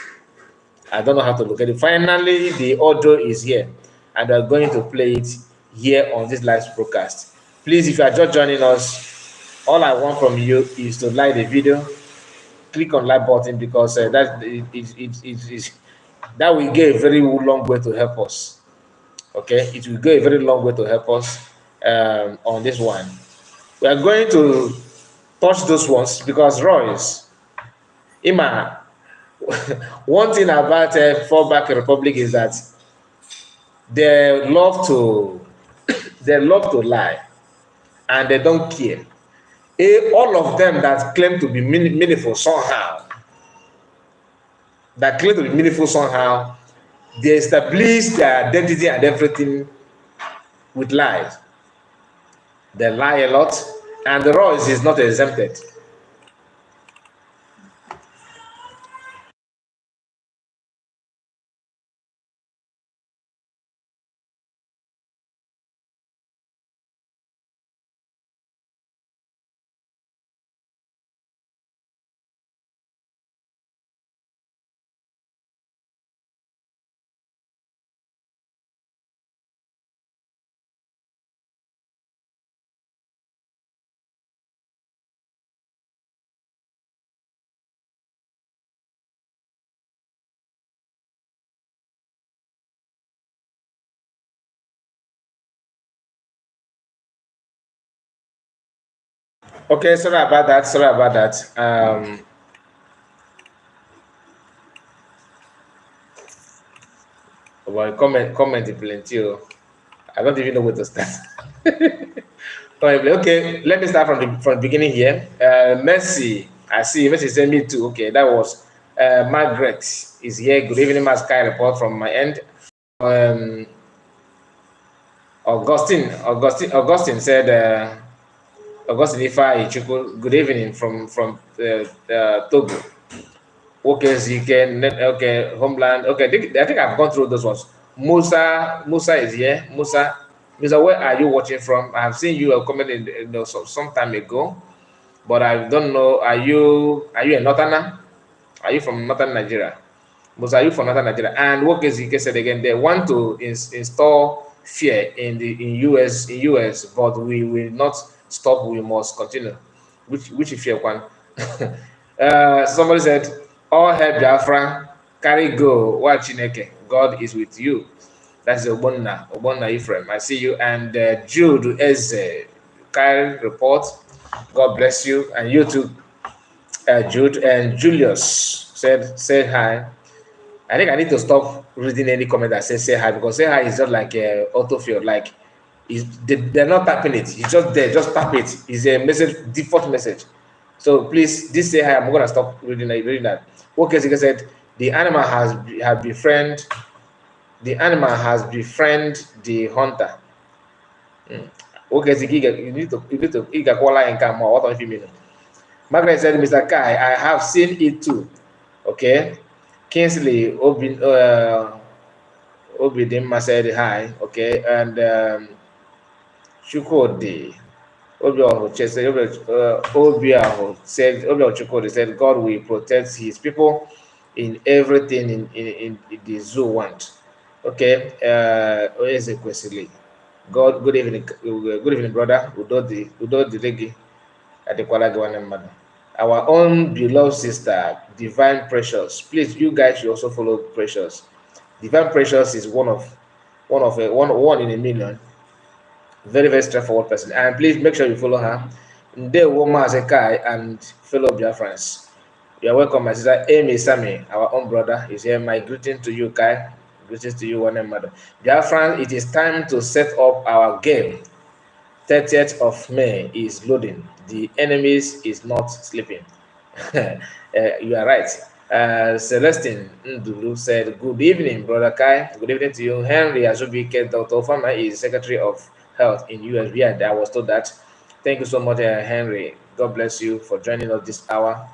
Finally, the audio is here, and we're going to play it here on this live broadcast. Please, if you are just joining us, all I want from you is to like the video, click on like button because that will go a very long way to help us. Okay, it will go a very long way to help us on this one. We are going to touch those ones because Royce, Ima, one thing about Fallback Republic is that they love to they love to lie, and they don't care. All of them that claim to be meaningful somehow, they establish their identity and everything with lies. They lie a lot, and the Royce is not exempted. Okay, sorry about that. Sorry about that. Well, comment plenty. I don't even know where to start. Okay, let me start from the beginning here. Mercy, I see Mercy said me too. Okay, that was Margaret is here. Good evening, Sky report from my end. Um, Augustine said. Augustine Ifa Ichuku, good evening from Togo. Okay, ZK, okay, Homeland. Okay, I think I've gone through those ones. Musa is here. Musa, where are you watching from? I have seen you commented some time ago, but I don't know. Are you a Northerner? Are you from Northern Nigeria? Musa, are you from Northern Nigeria? And what ZK said again, they want to install fear in US, but we will not stop. We must continue. Which fear one? Somebody said, all help Biafra, carry go, watch Chineke. God is with you. That's Obonna Ephraim. I see you. And Jude Eze, Kyle report. God bless you. And you too, Jude. And Julius said hi. I think I need to stop reading any comment that says say hi, because say hi is just like autofill. Like they're not tapping it. It's just there. Just tap it. It's a message, default message. So please, this say hi. I'm gonna stop reading that. Okay, so said the animal has befriend. The animal has befriend the hunter. Okay, so you need to call in come or what if you mean? Margaret said, Mr. Kai, I have seen it too. Okay. Kingsley Obidimma said hi. Okay. And Chukwudi Obiaho said, Chukwudi said, God will protect his people in everything in the zoo want. Okay. Ezekwesili. Good evening, brother. Udo Diregi. Our own beloved sister, Divine Precious. Please, you guys should also follow Precious. Divine Precious is one in a million. Very, very straightforward person. And please make sure you follow her. Nde Woma Azekai and fellow Biafrans. You are welcome, my sister Amy Sami, our own brother, is here. My greeting to you, Kai. Greetings to you, one and mother. Biafrans, it is time to set up our game. 30th of May is loading. The enemies is not sleeping. You are right. Celestine Ndulu said, good evening, Brother Kai. Good evening to you. Henry Azubike, Dr. Ofama is Secretary of Health in US. Yeah, I was told that. Thank you so much, Henry. God bless you for joining us this hour.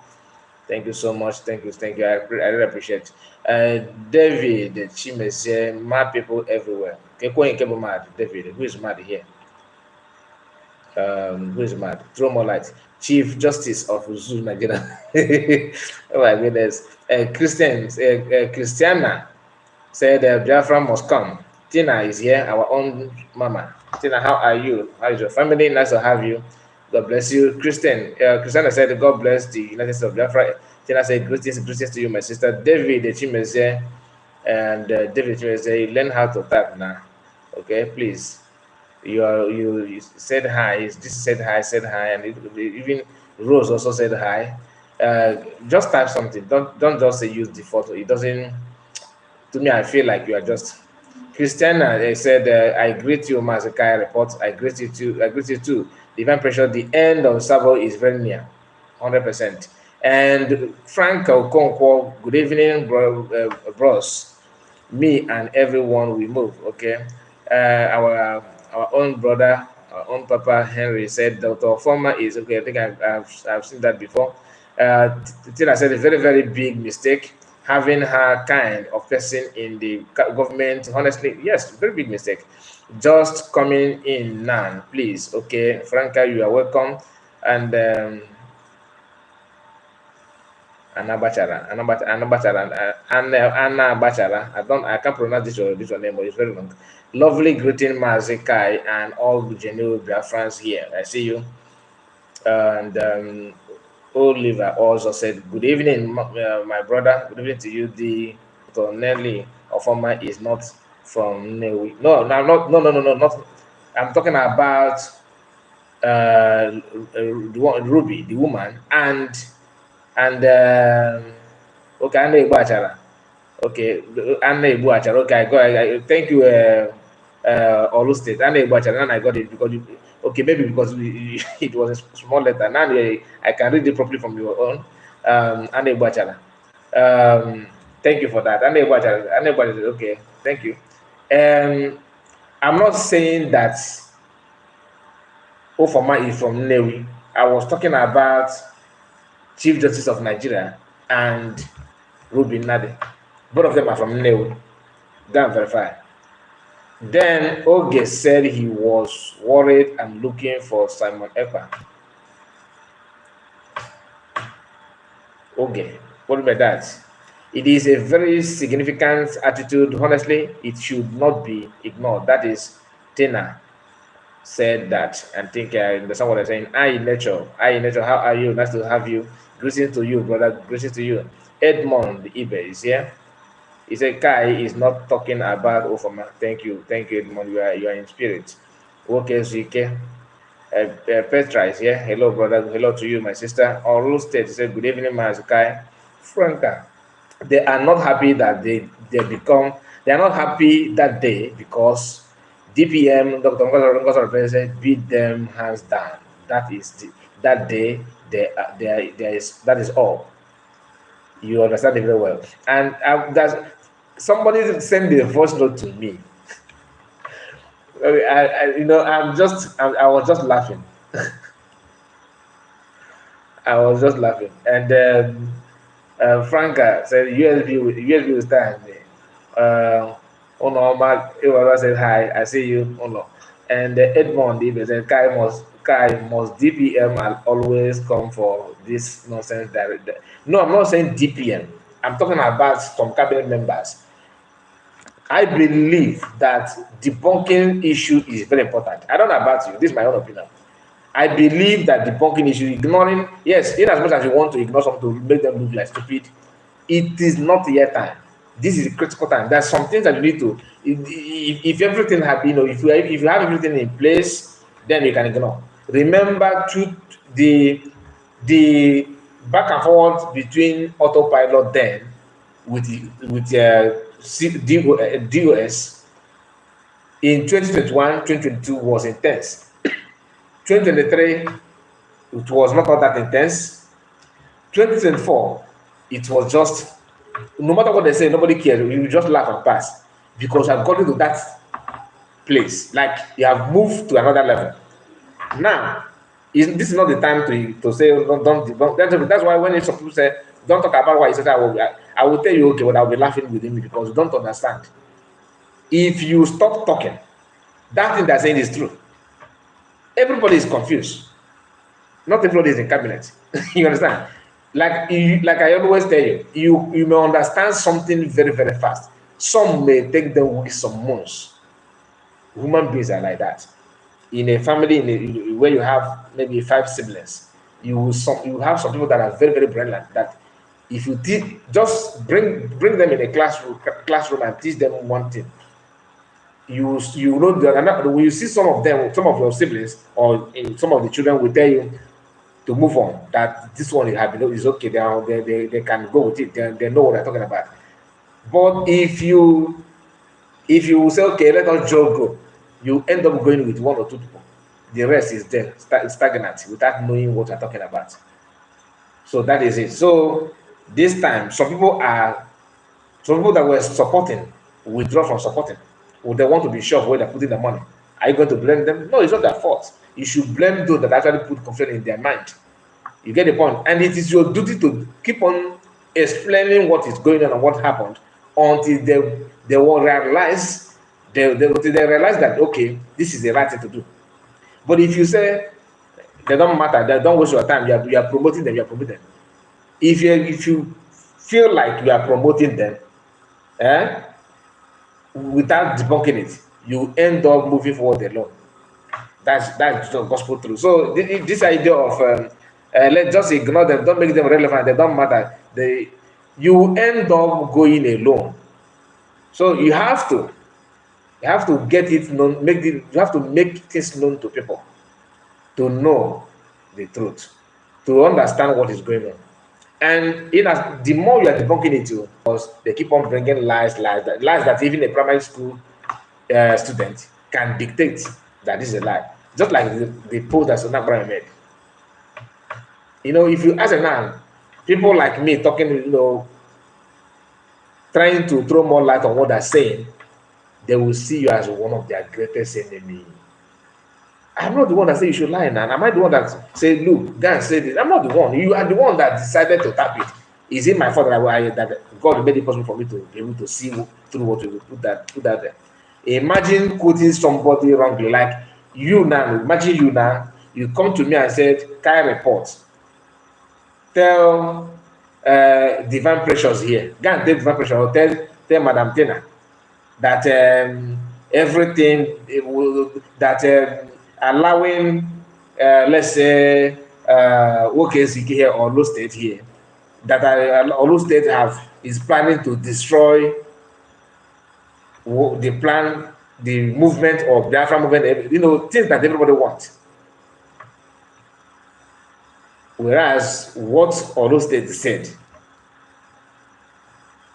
Thank you so much. Thank you. I really appreciate it. David Chimese, mad people everywhere. David, who is mad here? Who is mad? Throw more light. Chief Justice of Uzu Nigeria. Oh my goodness. Christiana said Biafra must come. Tina is here, our own mama. Tina, how are you? How is your family? Nice to have you. God bless you. Christiana said, God bless the United States of Biafra. Tina said, greetings to you, my sister. David Chimeze, and David Chimeze, learn how to type now. Okay, please. You said hi. This said hi, and even Rose also said hi. Just type something. Don't just say use the photo. It doesn't. To me, I feel like you are just Christiana, they said, I greet you, Mazakai report. I greet you too. I greet you too. Divine pressure, the end of Sabo is very near, 100%. And Frank Okonkwo, good evening, bros. Me and everyone we move, okay? Our own brother, our own Papa Henry said Dr. Former is okay. I think I've seen that before. Tina said a very, very big mistake having her kind of person in the government. Honestly, yes, very big mistake. Just coming in now, please. Okay, Franca, you are welcome. And Anna Bachara, Anna Bachara. I can't pronounce this your name, but it's very long. Lovely greeting, Mazikai, and all the genuine Biafrans here. I see you. And Oliver also said, "Good evening, my brother. Good evening to you. The Tonelli of former is not from Newi. No, no, not no, no, no, no, not. I'm talking about the one, Ruby, the woman, and okay, and Achara. Okay, and Achara. Okay, thank you, Olu State, and Achara. And I got it because okay, maybe because it was a small letter. Now I can read it properly from your own. And Achara. Thank you for that. And Achara. Okay, thank you. I'm not saying that Ofoma is from Newi. I was talking about Chief Justice of Nigeria and Ruby Nade. Both of them are from Newi. Go and verify. Then Oge said he was worried and looking for Simon Ekpa. Oge, what about that? It is a very significant attitude. Honestly, it should not be ignored. That is Tina said that, and think I understand what I'm saying. I in nature, how are you? Nice to have you. Greetings to you, brother. Greetings to you. Edmond Ibe is here. He said Kai is not talking about Ofama. Thank you, Edmond. You are in spirit. Okay, Zike. Petra is here. Hello, brother. Hello to you, my sister. Olu State said, good evening, Mazukai. Franca. They are not happy that they are not happy that day because DPM, Dr. Ngozi beat them hands down. That is that day. That is all. You understand it very well. And somebody sent the voice note to me. I was just laughing. I was just laughing. And Franca said USB will stand. Mark Iwara said hi. I see you. And Edmond even said Kai must DPM and always come for this nonsense. No, I'm not saying DPM. I'm talking about some cabinet members. I believe that debunking issue is very important. I don't know about you. This is my own opinion. I believe that debunking issue, ignoring, yes, in as much as you want to ignore something to make them look like stupid, it is not yet time. This is a critical time. There's some things that you need to, if everything have, if you have everything in place, then you can ignore. Remember the back and forth between autopilot then with DOS in 2021, 2022 was intense. 2023, it was not all that intense. 2024, it was just, no matter what they say, nobody cares. You just laugh and pass because I've gotten to that place. Like you have moved to another level. Now, this is not the time to say don't. That's why when some people say don't talk about what he said, I will tell you okay, but I'll be laughing with him because you don't understand. If you stop talking, that thing they're saying is true. Everybody is confused. Not everybody is in cabinet. You understand? Like I always tell you, you may understand something very, very fast. Some may take them weeks, some months. Human beings are like that. In a family, where you have maybe 5 siblings, you have some people that are very, very brilliant. That if you just bring them in a classroom and teach them one thing, you know that when you see some of your siblings or some of the children will tell you to move on, that this one is okay, they can go with it, they know what they're talking about. But if you If you say, okay, let us just go, you end up going with one or two people. The rest is there, stagnant, without knowing what you're talking about. So that is it. So this time, some people that were supporting withdraw from supporting. Would they want to be sure of where they're putting the money? Are you going to blame them? No, it's not their fault. You should blame those that actually put confusion in their mind. You get the point? And it is your duty to keep on explaining what is going on and what happened until they will realize they realize that okay, this is the right thing to do. But if you say they don't matter, they don't waste your time, you are promoting them, you are promoting them. If you feel like you are promoting them, eh, without debunking it, you end up moving forward alone. That's the gospel truth. So this idea of let's just ignore them, don't make them relevant, they don't matter. You end up going alone. So you have to get it known, you have to make things known to people to know the truth, to understand what is going on. And the more you are debunking it, because they keep on bringing lies that even a primary school student can dictate that this is a lie. Just like the post that Sonat Bryan made. If you ask a man, people like me talking, trying to throw more light on what they're saying, they will see you as one of their greatest enemies. I'm not the one that say you should lie now. Am I the one that say, look, go and say this? I'm not the one. You are the one that decided to tap it. Is it my fault that God made it possible for me to be able to see through what you put that there? Imagine quoting somebody wrongly, like you now. Imagine you now. You come to me and said, "Kai report. Tell Divine Precious here. Go and tell Divine Precious. Or tell Madam Tina that everything that allowing, let's say, OKC here or Olo State here, that Olo State is planning to destroy the movement of Biafra movement, things that everybody wants. Whereas what Olo State said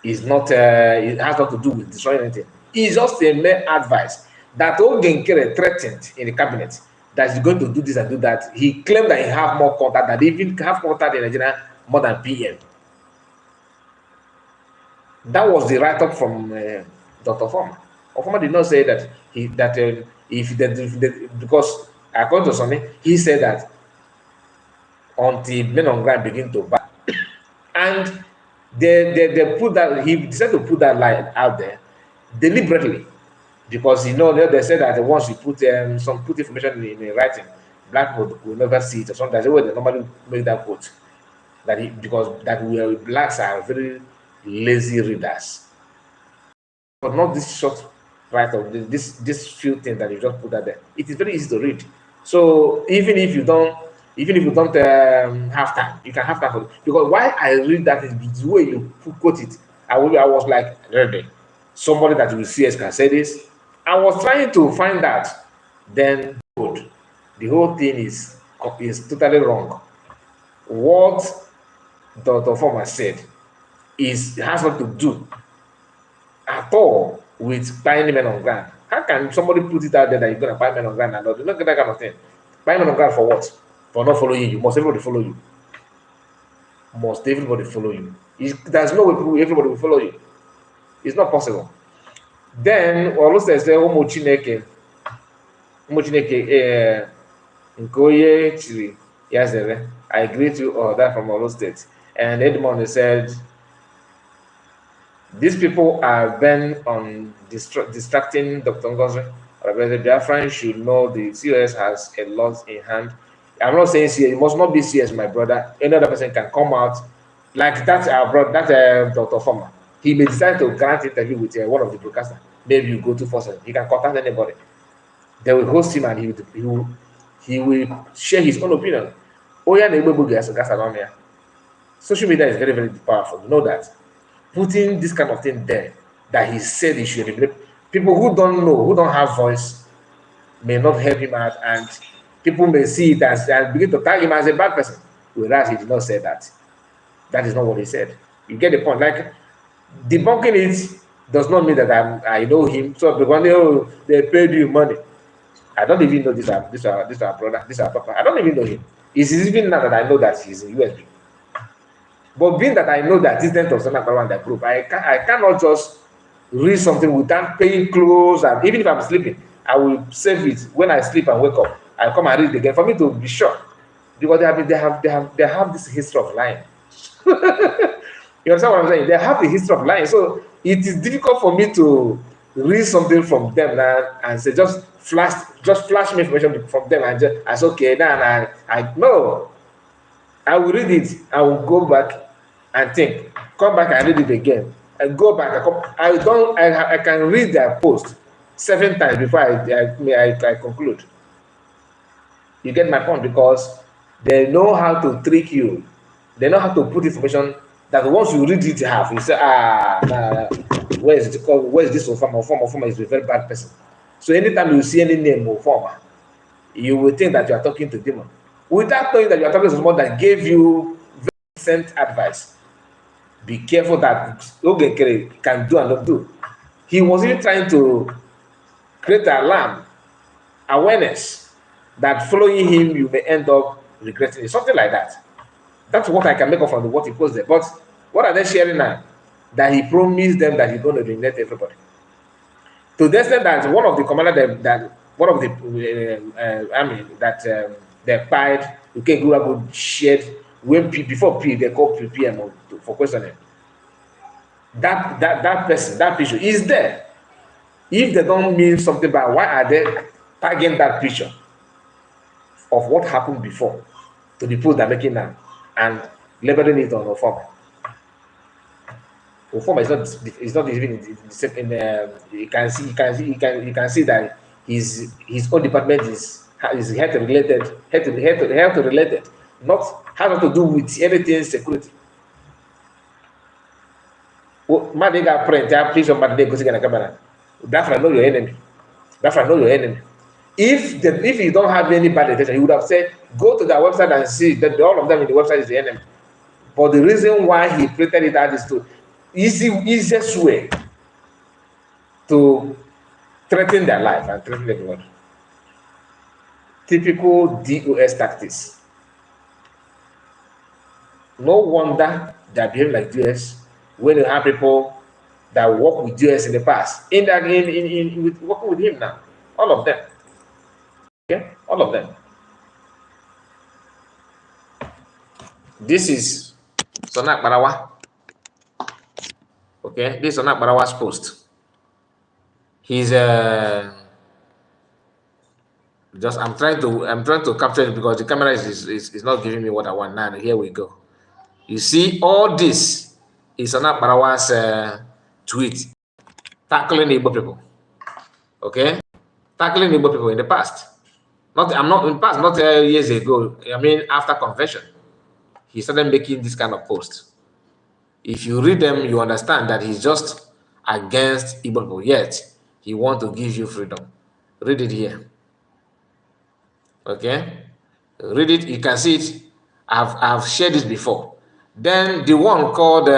is not, it has not to do with destroying anything. It's just a mere advice that Ogenkere threatened in the cabinet that he's going to do this and do that. He claimed that he have more contact, that he even have contact in Nigeria more than PM. That was the write-up from Dr. Former. Former did not say that because according to Sonny, he said that until men on ground begin to buy, and they put that, he decided to put that line out there deliberately, because they said that once you put information in writing, black people will never see it, or something. That's the way they normally make that quote. Because we blacks are very lazy readers, but not this short write-up, this few things that you just put out there. It is very easy to read. So even if you don't have time, you can have time for it. Because why I read that is the way you quote it. I was like, really, somebody that will see us can say this. I was trying to find out. Then good, the whole thing is totally wrong. What Dr. Former said has not to do at all with buying men on ground. How can somebody put it out there that you're going to buy men on ground and not do that kind of thing? Buy men on ground for what? For not following you. Must everybody follow you? Must everybody follow you? There's no way everybody will follow you. It's not possible. Then, also say, Ụmụ Chineke Nkoye Chiri Yazere, I greet you all, that from Olo State. And Edmond said, these people are bent on distracting Dr. Ngozi. The Biafran should know the COS has a lot in hand. I'm not saying CS, it must not be CS, my brother. Any other person can come out like that. Our brother, that Dr. Former, he may decide to grant interview with one of the broadcasters. Maybe you go to Force. He can contact anybody. They will host him and he will share his own opinion. Social media is very, very powerful. You know that. Putting this kind of thing there, that he said he should eliminate, people who don't know, who don't have voice, may not help him out, and people may see it and begin to tag him as a bad person, whereas he did not say that. That is not what he said. You get the point. Like, debunking it does not mean that I know him. So because they paid you money. I don't even know this our brother, this our papa. I don't even know him. It's even now that I know that he's in USB. But being that I know that this 10% around that group, I cannot just read something without paying close, and even if I'm sleeping, I will save it. When I sleep and wake up, I come and read it again for me to be sure. Because they have this history of lying. You understand what I'm saying? They have the history of lying. So it is difficult for me to read something from them now and say just flash me information from them and just as okay now and I no. I will read it, I will go back and think, come back and read it again. And go back. I can read their post 7 times before I conclude. You get my point? Because they know how to trick you. They know how to put information that once you read it half, you say, nah, where is it called? Where is this Ofama? Ofama is a very bad person. So anytime you see any name Ofama, you will think that you are talking to demon. Without knowing that you are talking to someone that gave you very decent advice. Be careful that Ogekere can do and not do. He was even trying to create alarm, awareness that following him you may end up regretting it. Something like that. That's what I can make of from what he posted. But what are they sharing now? That he promised them that he's going to eliminate everybody. To the extent that one of the commander that one of the army that they fired, okay, Gurabu shared when before P they call PM for questioning. That person, that picture is there. If they don't mean something bad, why are they tagging that picture of what happened before to the post they're making now and labeling it on Ofoma? Ofoma is not even you can see that his own department is health related, not has to do with anything security. Man, got print. Please, somebody go see the camera. That's why I know your enemy. That's why I know your enemy. If you don't have any bad intention, you would have said, go to their website and see that all of them in the website is the enemy. But the reason why he printed it out is to easiest way to threaten their life and threaten everyone. Typical DOS tactics. No wonder they behave like DOS when you have people that work with DOS in the past with working with him now. All of them. Okay, all of them. This is Sonak Barawa. Okay, this is Sonak Barawa's post. He's just I'm trying to capture it because the camera is not giving me what I want now. Here we go. You see, all this is Sonak Barawa's tweet tackling Igbo people. Okay, tackling Igbo people in the past. I'm not in the past, not years ago. I mean, after confession, he started making this kind of posts. If you read them, you understand that he's just against Igbo people. Yet he wants to give you freedom. Read it here. Okay, read it. You can see it. I've shared this before. Then the one called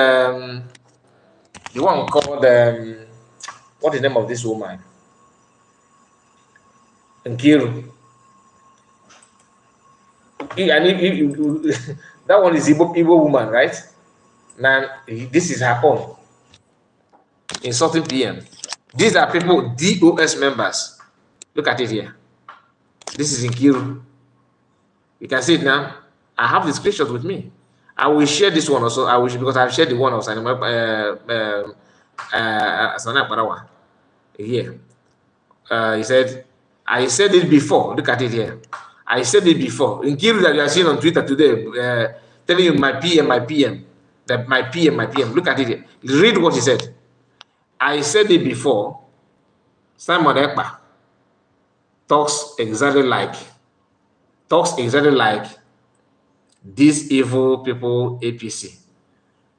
what is the name of this woman? Nkiru. That one is Igbo woman, right? Now this is her own insulting PM. These are people, DOS members. Look at it here. This is Nkiru. You can see it now. I have the screenshot with me. I will share this one also. I wish because I've shared the one of Sanima Barawa here. He said, I said it before. Look at it here. I said it before. Nkiru that you are seeing on Twitter today, telling you my PM. That my PM. Look at it here. Read what he said. I said it before. Simon Ekpa talks exactly like these evil people APC.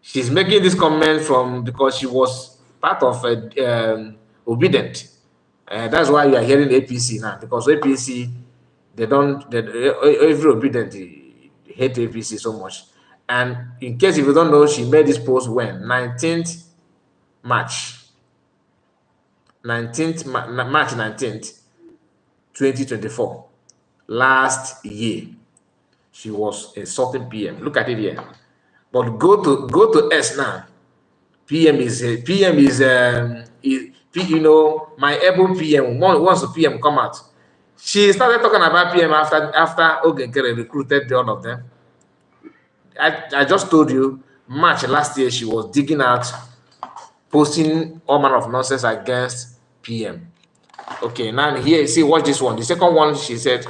She's making this comment because she was part of Obedient. That's why you are hearing APC now, because APC every Obedient hate APC so much. And in case if you don't know, she made this post when 19th March. March 19th, 2024. Last year, she was insulting PM. Look at it here. But go to S now. PM is you know, my able PM. Once the PM come out, she started talking about PM after Ogenkere recruited all of them. I just told you, March last year she was digging out, posting all manner of nonsense against PM. Okay, now here, see, watch this one. The second one, she said,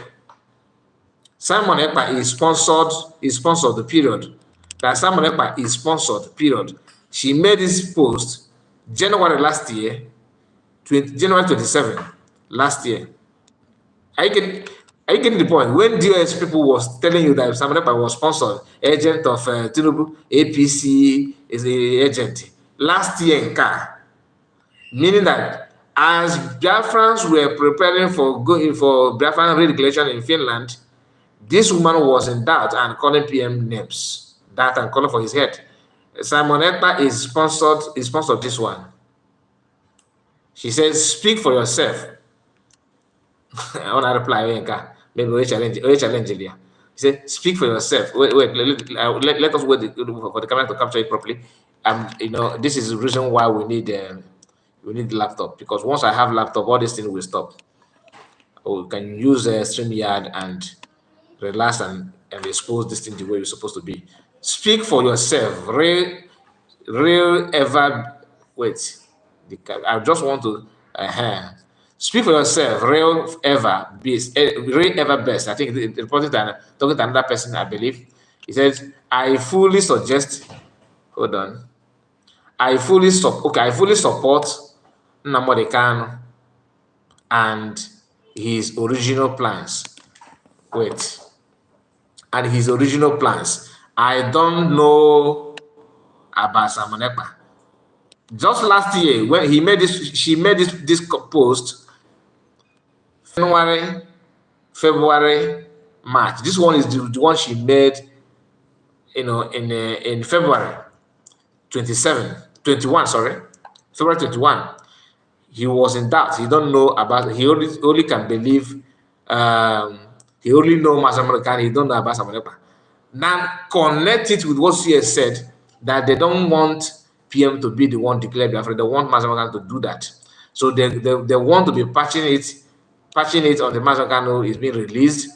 Simon Ekpa is sponsored, the period. That Simon Ekpa is sponsored, period. She made this post January last year, January 27 last year. Are you getting the point? When DOS people was telling you that Simon Ekpa was sponsored, agent of Tinubu, APC is a agent. Last year in car, meaning that as Biafrans were preparing for going for Biafran re-declaration in Finland, this woman was in doubt and calling PM names, that and calling for his head. Simon Ekpa is sponsored this one. She says, "Speak for yourself." I want to reply, maybe we challenge it. He said, "Speak for yourself." Wait, let us wait for the camera to capture it properly. You know, this is the reason why we need the laptop, because once I have laptop, all these things will stop. We can use StreamYard and relax and expose this thing the way it's supposed to be. Speak for yourself. Real ever. Wait. I just want to. Speak for yourself. Real ever best. Real ever best. I think the reported that talking to another person, I believe. He says, "I fully suggest." Hold on. I fully support Nnamdi Kanu and his original plans. Wait. And his original plans. I don't know about Simon Ekpa. Just last year, when she made this post, January, February, March. This one is the one she made, you know, in February 27, 21, sorry, February 21. He was in doubt. He don't know about. He only can believe. He only know Masamarikan. He don't know about Simon Ekpa. Now connect it with what she has said, that they don't want PM to be the one declared Biafra. They want Masamarikan to do that. So they want to be patching it on the Masamarikan is being released.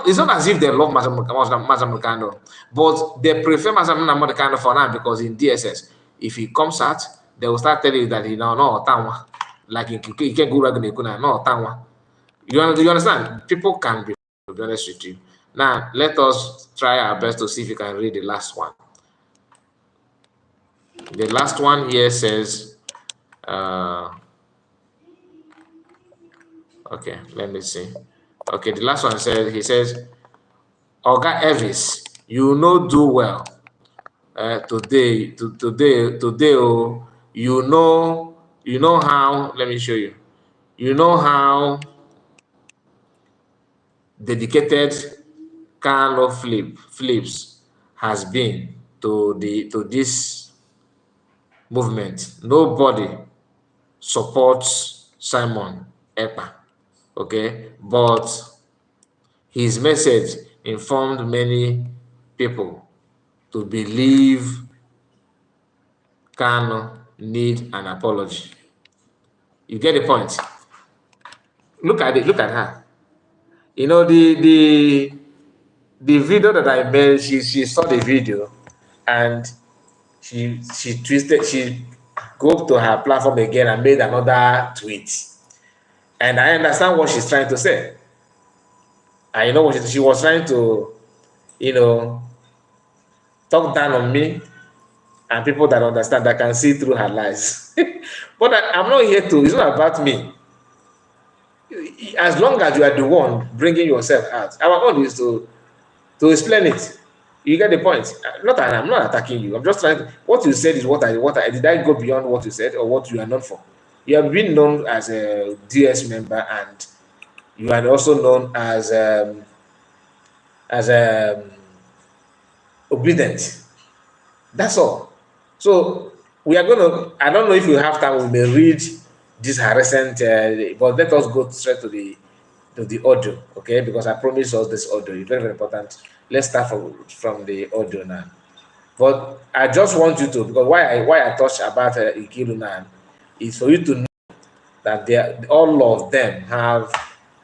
It's not as if they love Masamarikan, but they prefer Masamarikan for now, because in DSS, if he comes out, they will start telling you that he no Tanwa. Like he can't go no Tanwa. You understand? People can be, to be honest with you. Now, let us try our best to see if you can read the last one. The last one here says, okay, let me see. Okay, the last one says, he says, Oga Evis, you know do well. Today, oh, you know how, let me show you. You know how dedicated Carlo Flips has been to this movement. Nobody supports Simon Ekpa, okay? But his message informed many people to believe Kano need an apology. You get the point? Look at it. Look at her. You know, the video that I made, she saw the video and she go to her platform again and made another tweet. And I understand what she's trying to say. I know what she was trying to, you know, talk down on me and people that understand, that can see through her lies. But I'm not here to, it's not about me. As long as you are the one bringing yourself out, our own is to explain it. You get the point. I'm not attacking you. I'm just trying to, what you said is what I did. I go beyond what you said or what you are known for? You have been known as a DS member, and you are also known as obedient. That's all. So we are going to, I don't know if you have time, we may read this recent. But let us go straight to the audio, okay? Because I promised us this audio. It's very, very important. Let's start from the audio now. But I just want you to, because why I touched about Ikiru now is for you to know that all of them have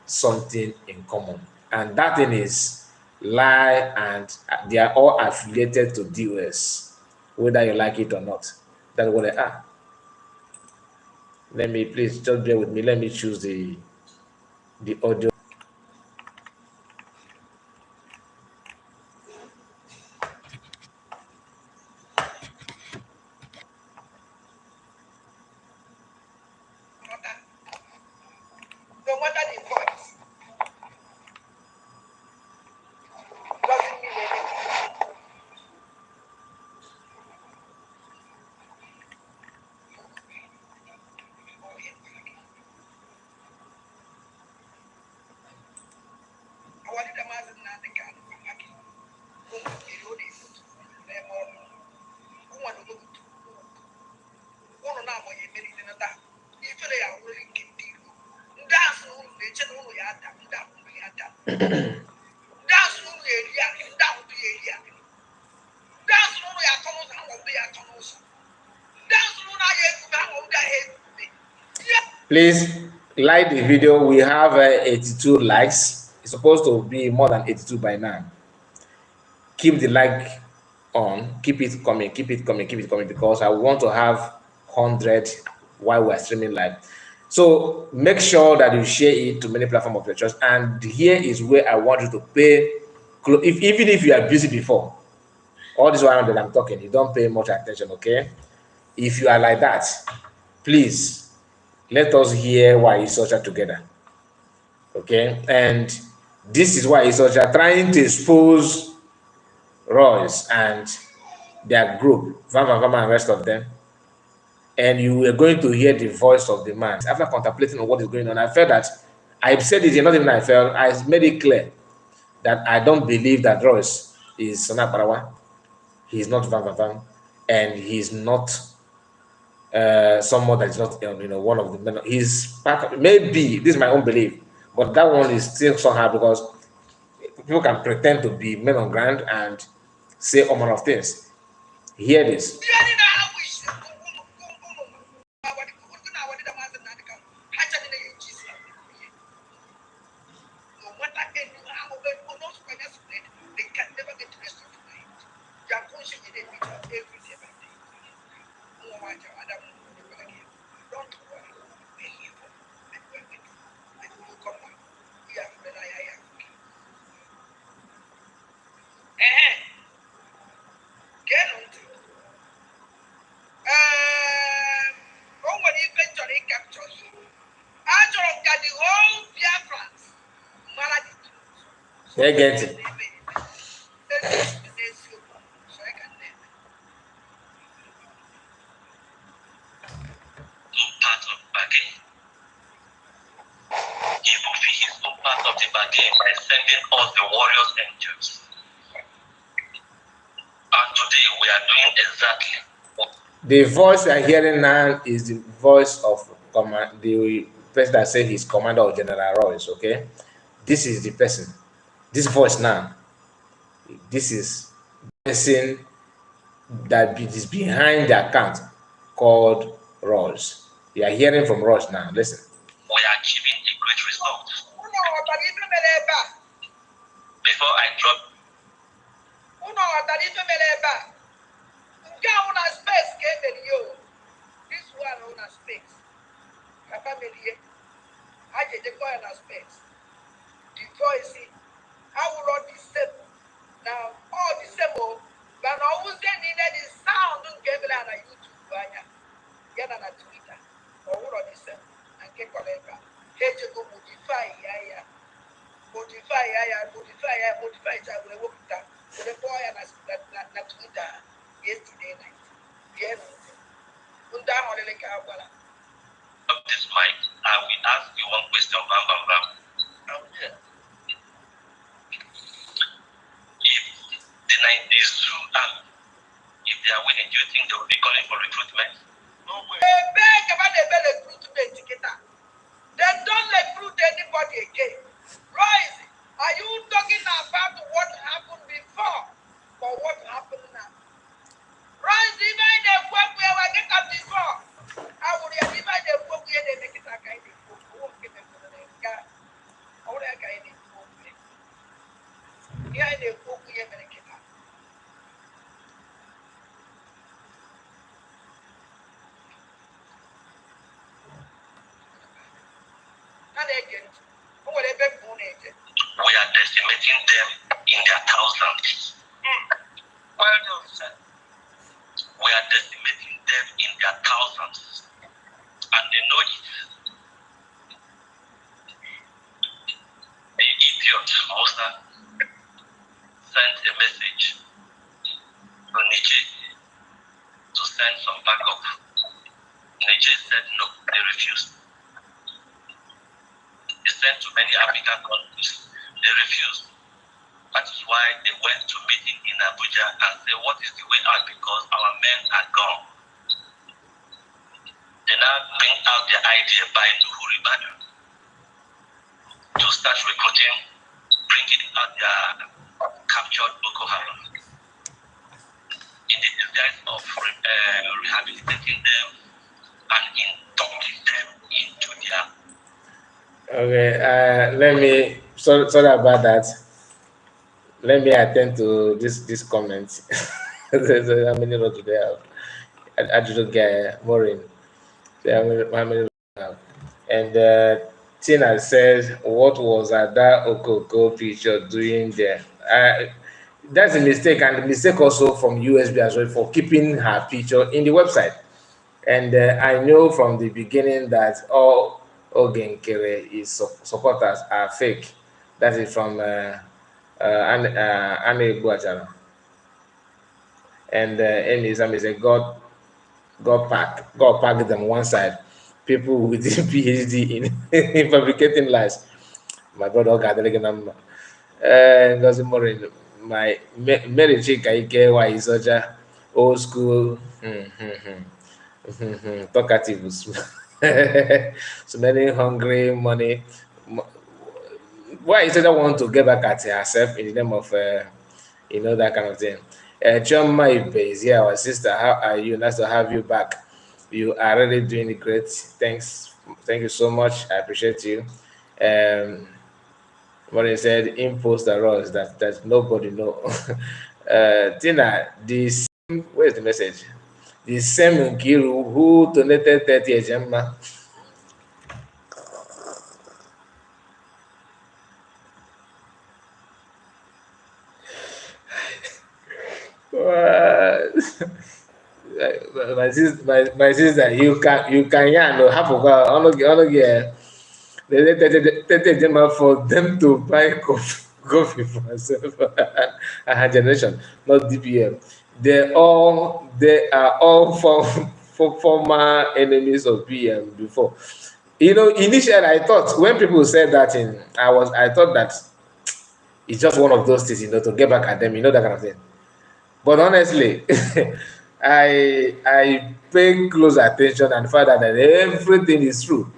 something in common, and that thing is lie, and they are all affiliated to DOS, whether you like it or not. That's what they are. Let me, please just bear with me. Let me choose the audio. No matter the voice, doesn't mean anything. Our leader was nothing can come back. Who want to do this? Who want to go to one of our minutes in a dark? If they are willing to deal, that's no nature, no yada, that will be yada. That's no area, that will be area. That's no way I come out of the atoms. That's no way I come out of the head. Please like the video. We have 82 likes. It's supposed to be more than 82 by now. Keep the like on, keep it coming, keep it coming, keep it coming, because I want to have 100 while we're streaming live. So make sure that you share it to many platforms of your choice. And here is where I want you to pay even if you are busy before, all this while that I'm talking, you don't pay much attention, okay? If you are like that, please let us hear why Isocha together, okay? And this is why Isocha trying to expose Royce and their group, Van Van Van and rest of them. And you are going to hear the voice of the man. After contemplating on what is going on, I felt that I said it, not even I felt, I made it clear that I don't believe that Royce is Sana Parawa. He's not Van Van Van, and he's not someone that is not, one of the men. He's part of, maybe, this is my own belief, but that one is still somehow, because people can pretend to be men on ground and say all manner of things. Hear this. They get it. Part of bargain. He fulfilled his own part of the bargain by sending us the warriors angels. And today we are doing exactly what the voice we are hearing now is the voice of the person that said he's commander of General Royce. Okay, this is the person. This voice now. This is the person that is behind the account called Royce. You are hearing from Royce now. Listen. we are achieving a great result. Before I drop this one on a space. I did the boy on a space. The voice, I will run this same. Now, all the same, but I was getting the sound on Gable and a YouTube, get on a Twitter, or what the same, and get collector. Here to go modify, modify, modify, I will work that. The boy and a Twitter yesterday night. Yeah, of this mic, I will ask you one question, Bam Bam Bam. If the 90s if they are winning, do you think they will be calling for recruitment? No way. We are decimating them in their thousands. Well done, sir. We are decimating them in their thousands. And they know it. The idiot Musa sent a message to Niger to send some backup. Niger said no, they refused. They sent to many African countries, they refused. That is why they went to meeting in Abuja and said, what is the way out? Because our men are gone. They now bring out the idea by Nuhuri Badu to start recruiting, bringing out their captured Boko Haram in the disguise of rehabilitating them and inducting them into their. Okay, let me. Sorry about that. Let me attend to this comment. So how many rows do they have? I just get more in. So how many rows do they have? And Tina says, "What was Ada Okoko picture doing there?" That's a mistake, and the mistake also from USB as well for keeping her picture in the website. And I know from the beginning that all Ogenkere is supporters are fake. That is from Anne Guachara. And Amy Sami said, God pack them one side. People with PhD in fabricating lies. My brother Ogadele number. Ngozi Morin, my Mary Chika Ike Isoja, old school. Talkative. So many hungry money. Why is it I want to get back at herself in the name of that kind of thing? Choma Ibe is here, our sister. How are you? Nice to have you back. You are really doing great. Thank you so much. I appreciate you. What he said, impose the rules that nobody know. Tina, where's the message? The same Nkiru who donated 30 Ejema. My sister, you can yeah no half of her only get they 30 Ejema for them to buy coffee for herself and her generation, not DPM. They are all for former enemies of PM before. Initially I thought when people said that I thought that it's just one of those things, to get back at them, that kind of thing. But honestly, I pay close attention and find out that everything is true.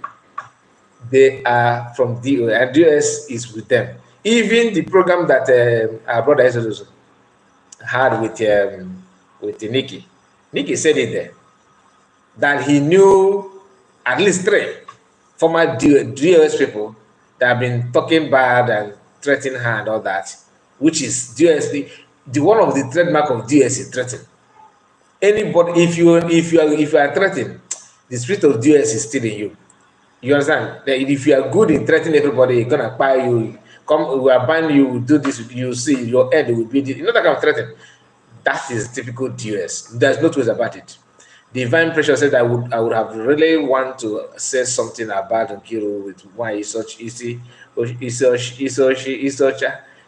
They are from DOS, and DOS is with them. Even the program that our brother Exodus had with Nikki. Nikki said it there that he knew at least three former DOS people that have been talking bad and threatening her and all that, which is DOS. The one of the trademark of DOS is threatening. Anybody, if you are threatened, the spirit of DOS is still in you. You understand? That if you are good in threatening everybody, you're gonna buy you. Come, we are buying you. Do this. You see, your head will be. That kind of threaten. That is typical DOS. There's no ways about it. Divine pressure said I would have really want to say something about Nkiru with why he's such easy. He's such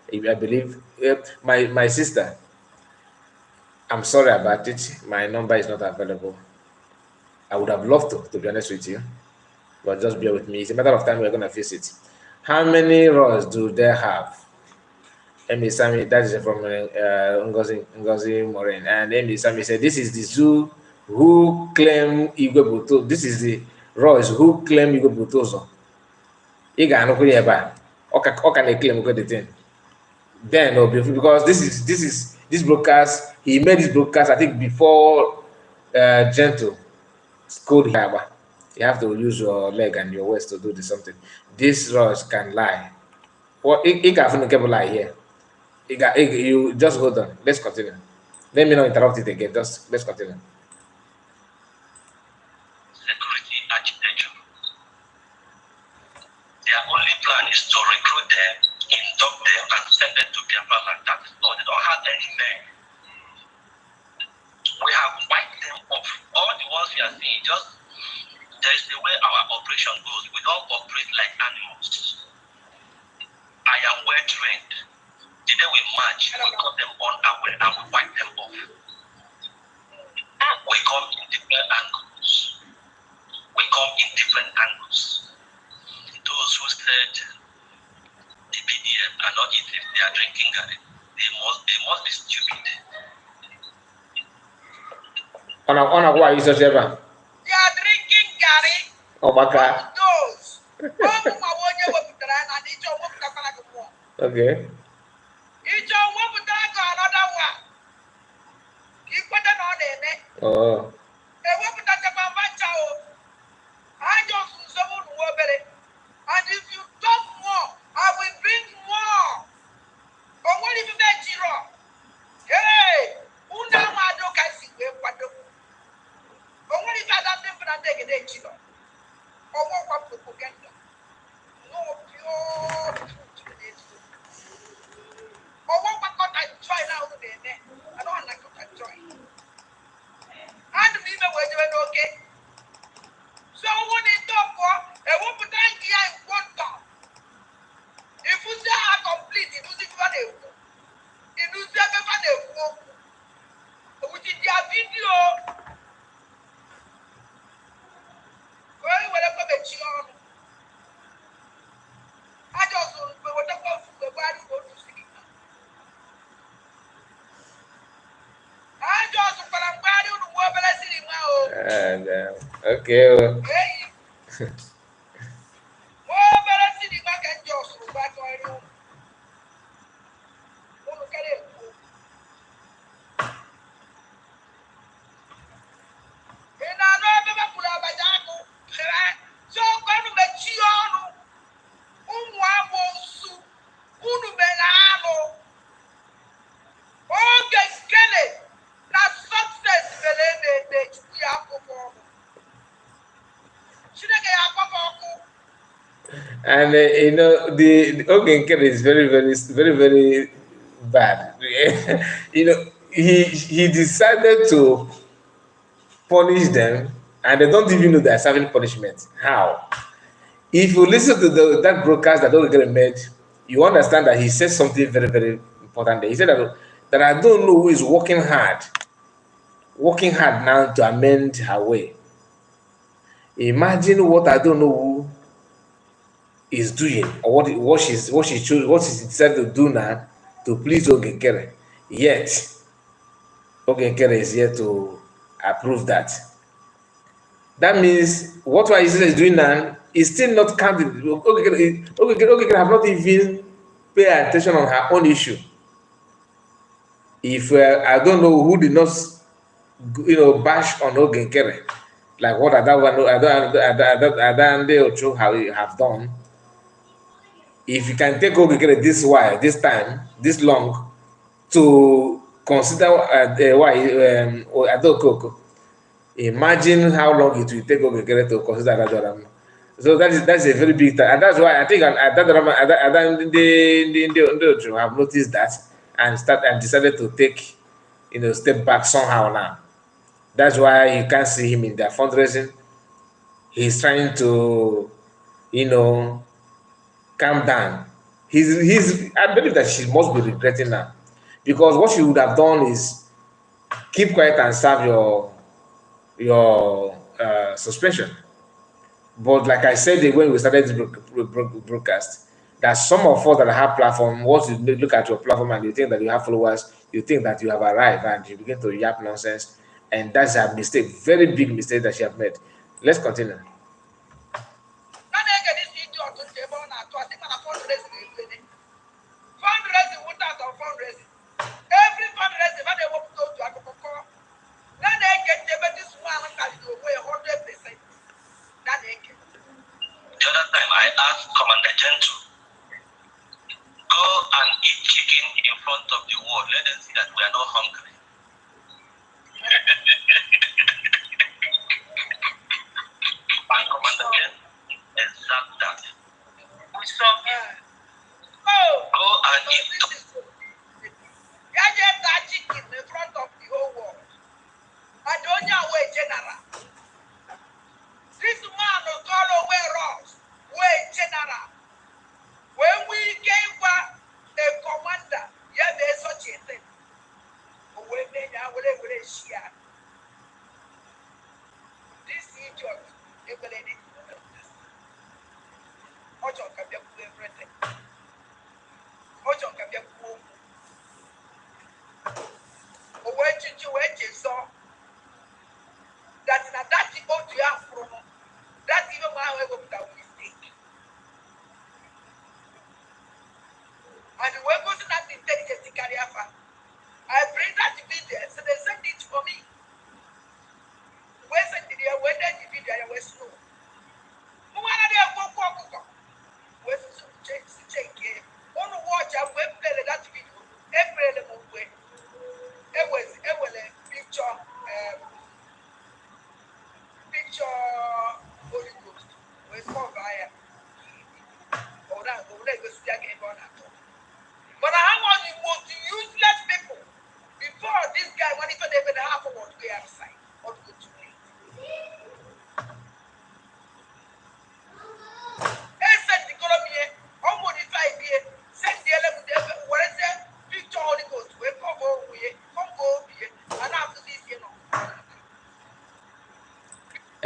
I believe my sister. I'm sorry about it. My number is not available. I would have loved to be honest with you, but just bear with me. It's a matter of time we're gonna face it. How many rows do they have? Amy Sami, that is from Ngozi Morin. And Amy Sami said, this is the zoo who claim Igwe Buto. This is the Royce who claim Igwe Butozo. Ị ga-anụkwu ya ebe a. Ọ ka na-eclaim the thing. Then, because this broadcast, he made this broadcast, I think, before Gentle scored him. You have to use your leg and your waist to do something. This Royce can lie. Well, he can lie here. You just hold on. Let's continue. Let me not interrupt it again. Just let's continue. Security architecture. Their only plan is to recruit them, induct them, and send them to Biafra like that. No, they don't have any men. We have wiped them off. All the ones we are seeing, just there is the way our operation goes. We don't operate like animals. I am well trained. The day we march, we cut them unaware and we wipe them off. We come in different angles. We come in different angles. Those who said the PDM are not eating, they are drinking garden. They must be stupid. On a why is that ever? They are drinking garden. Oh my God. Those. Okay. Oh. And if you talk more, I will bring more. But what if you make zero? Hey, una mado kasi we kwado. But what if I don't think that they get zero? Or what propaganda? No pure truth. Or what I try now there. I don't like what I try. And me were doing okay. So when they talk for, I won't put that here in one top. If you say I complete, it was even a if you say a book, which is their video. Well, whatever the child. I just don't know what the body go to see. I just but I'm glad you know what I see now. And okay. Hey. What I see the back and just back to my room. Look at it. And I know I'm a pull up by Jaco. So come to the Chiano. Umwabosu. Unubenano. Okay, Kelly. That success, Belene, the Yapo. And you know the Ogenkere is very bad. You know he decided to punish them, and they don't even know they're serving punishment. How? If you listen to that broadcast that Ogenkere made, you understand that he said something very important. There. He said that I don't know who is working hard now to amend her way. Imagine what I don't know who is doing or what she's decided to do now to please Ogenkere. Yet Ogenkere is here to approve that. That means what Waisila is doing now is still not counted. Ogenkere have not even pay attention on her own issue. If I don't know who did not, bash on Ogenkere, like what Adande Ocho have done. If you can take Ogenkere this time, this long, to consider why Adokoko, imagine how long it will take Ogenkere to consider Adoram. So that's a very big time, and that's why I think Adoram have noticed that and decided to take step back somehow now. That's why you can't see him in their fundraising. He's trying to, calm down. I believe that she must be regretting now, because what she would have done is keep quiet and serve your suspension. But like I said when we started this broadcast, that some of us that have platform, once you look at your platform and you think that you have followers, you think that you have arrived and you begin to yap nonsense, and that's a mistake, very big mistake that she have made. Let's continue. Fundraising without fundraising. Every fundraising, when they want to go to Akoko, then they get this one and you away 100%. That they get. The other time I asked Commander Gentle, go and eat chicken in front of the wall. Let them see that we are not hungry. And Commander Gentle exact that.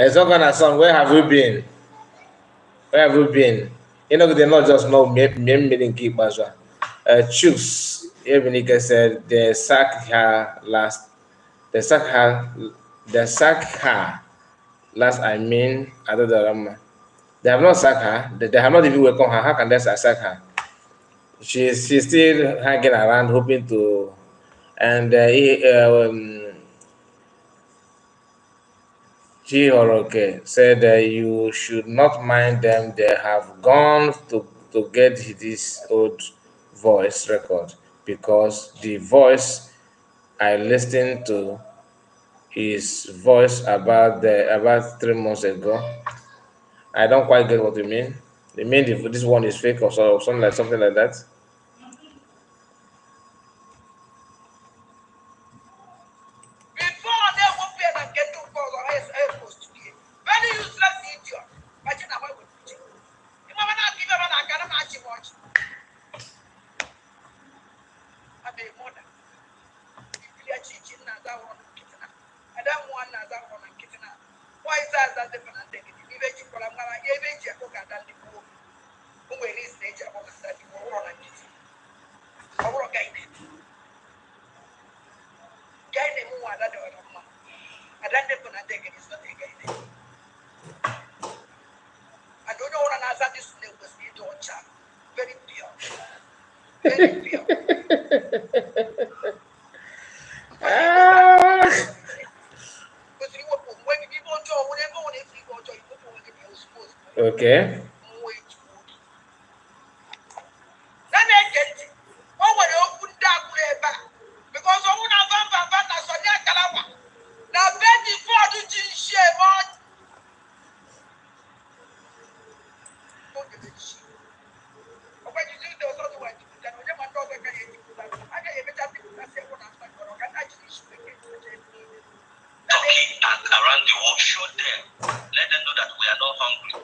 Ezogana son, where have you been? Where have you been? You know, they not just know me meaning keep as well. Choose. Ebenika said they sacked her last. They sacked her. They sacked her last. I mean, I don't know. They have not sacked her. They have not even welcomed her. How can they sack her? She's still hanging around, hoping to. And Chihoroke said you should not mind them. They have gone to get this old voice record because the voice I listened to his voice about 3 months ago. I don't quite get what you mean. You mean if this one is fake or so, something like that? Before they won't be able to get to call or air post to be very useless idiot. But you know what would you? You might not give them an academy match watch. I mean, mother. If you are teaching as I want to kitchen. I don't want as I want to kitchen. Why is that different thing? If you call them, I gave it to you at the book. Who will this nature of that you were on a kitchen? I will guide it. Guide them who are that or not. I don't know what take it is not a guide. I don't know what an answer this name was need to watch. Very pure. Very pure. Ah, Because you were when people do whatever when they free water, you go when you supposed to. okay. Then they get it. Oh, when you open that back. Because I want to van as on your calawa. Now, bed before the chin shame on. When you do those other ones, then when my daughter can get you that, I get a better thing to say when I'm stuck on. Can actually shoot again. Talking around the world, show them. Let them know that we are not hungry.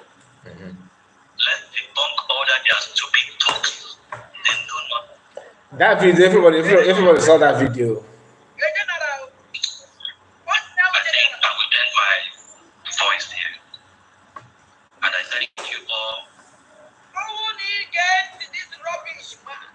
Let's debunk all that their stupid talks. They do not. That video, everybody saw that video. I think I will end my voice here. And I thank you all. Get this rubbish, man.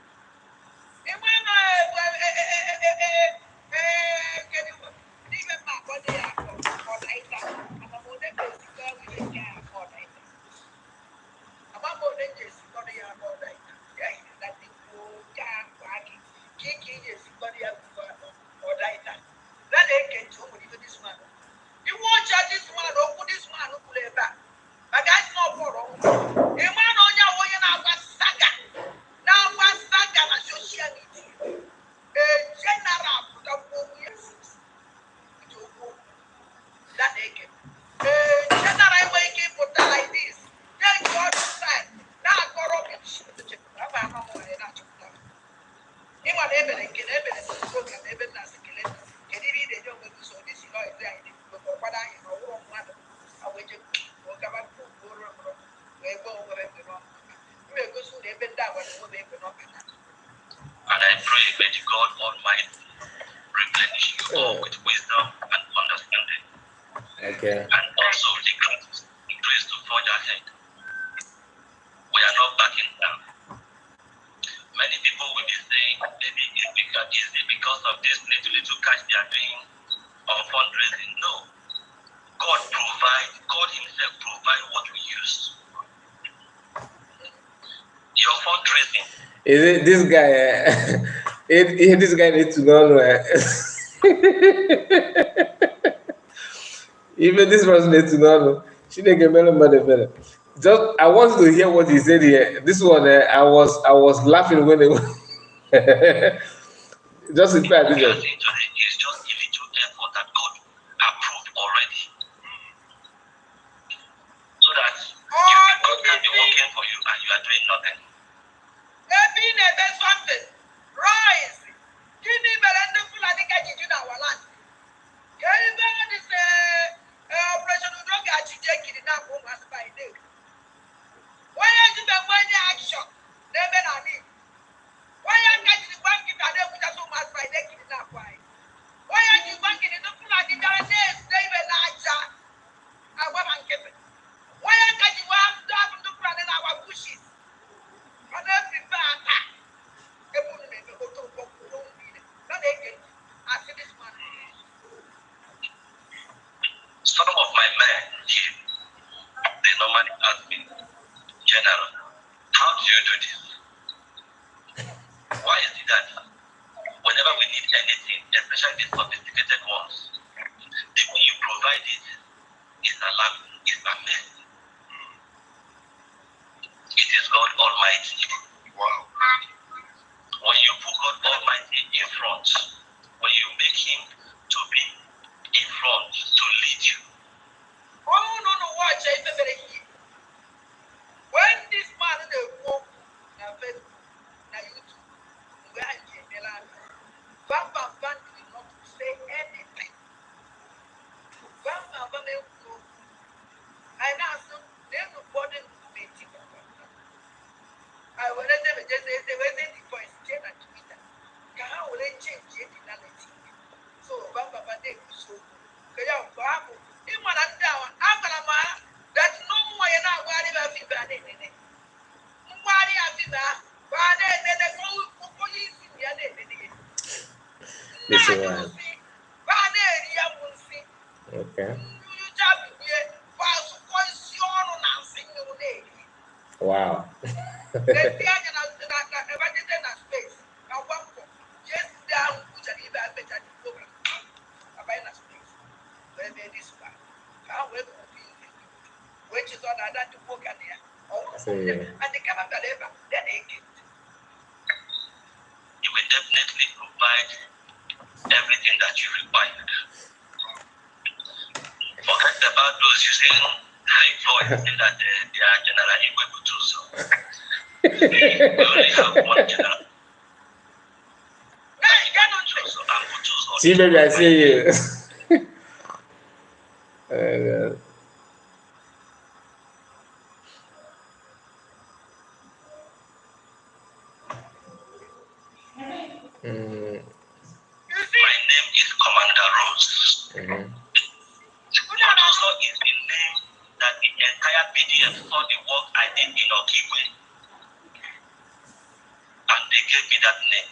You won't judge this man or put this man who play back. But that's not for wrong. A man on your way now was saga. Now was saga on social media. A general put up 4 years. That again. A general waking put that like this. Then you ought to say, now go rubbish. I'm not more than that. You want to have a program, even as a killer. Can you read the young so this is not exactly what I know. I will just go back to where go over the wrong. You may go soon, they've been down when they've been up. And I pray may the God Almighty replenish you all with wisdom and understanding. Okay. And also the grace to forge ahead. We are not backing down. Many people will be saying maybe it's because of this little cash they are doing on fundraising. No. God himself provide what we use. Your fundraising. Is it this guy? This guy needs to know. Even this person needs to know. She didn't get better. Just I want to hear what he said here. This one, I was laughing when it was. Just in fact, It's just a little effort that God approved already. So that God can be working for you and you are doing nothing. Something. Rise. Give me better fool. I think I did in our land. This operation will not get you taking it now home as by day. Why are you the money action? Never on it. Why are you getting the bank if I don't put us home as by day? Why are you banking in the fool? I did not say, David Naja. I How do you do this? Why is it that whenever we need anything, especially these sophisticated ones, the way you provide it is alarming, is amazing. It is God Almighty. Wow. When you put God Almighty in front, when you make Him to be in front to lead you. Oh, no, watch it. When this man in the book, na Facebook, na YouTube, where I came, Bam did not say anything. Bam I now said, there's nobody waiting. I will let them just say, they were the voice, change on Twitter. Can I will change it in reality? So, Bam they so good. Kaya Babu, in one and down, I'm gonna man, that's no more than I worry about it. Worry about it. But then they go for police in the other day. Listen, right. Okay. Wow. Which is on that book and there. And they cannot deliver. Then they get. He will definitely provide everything that you require. Forget about those using high voice that they are generally able to so. We only have one general. See, baby, I see you. My name is Commander Rose. But also is the name that the entire PDF saw the work I did in Okigwe. And they gave me that name.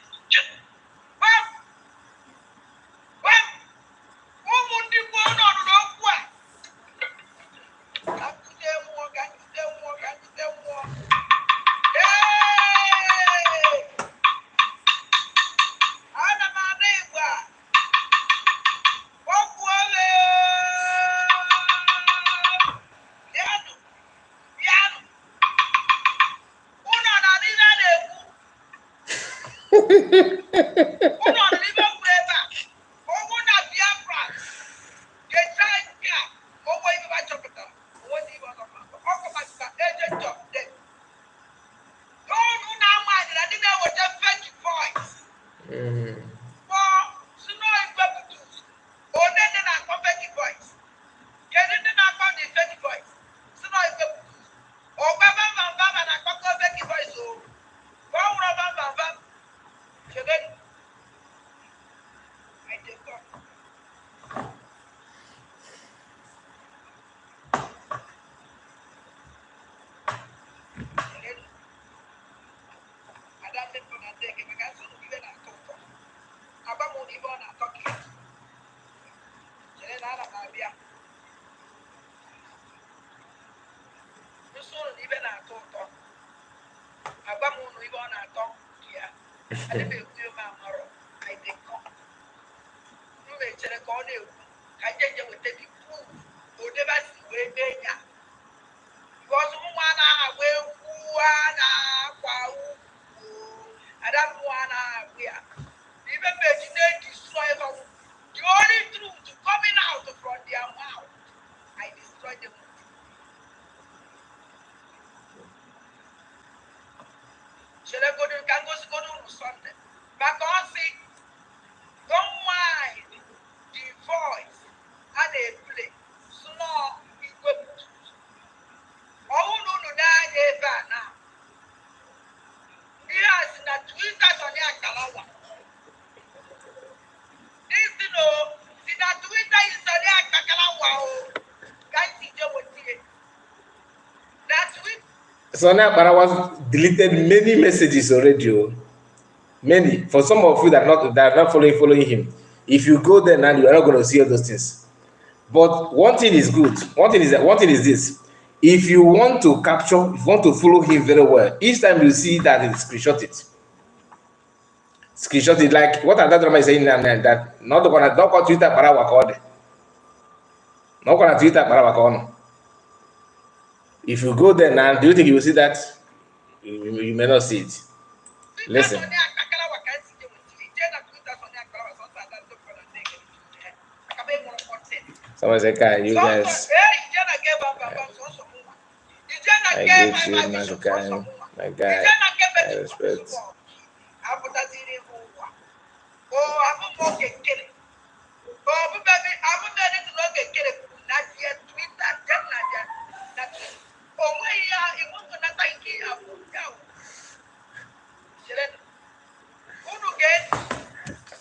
So now Barawas deleted many messages already. Many. For some of you that are not following him, if you go there now, you are not going to see all those things. But one thing is good. One thing is this: If you want to capture, if you want to follow him very well, each time you see that, screenshot it. Screenshot it, like what another drama is saying now, that not gonna don't call Twitter para wakode. Not gonna Twitter para wakon. If you go there now, do you think you will see that? You may not see it. Listen. Someone say, "Kai, you guys." I get you, my guy. I respect.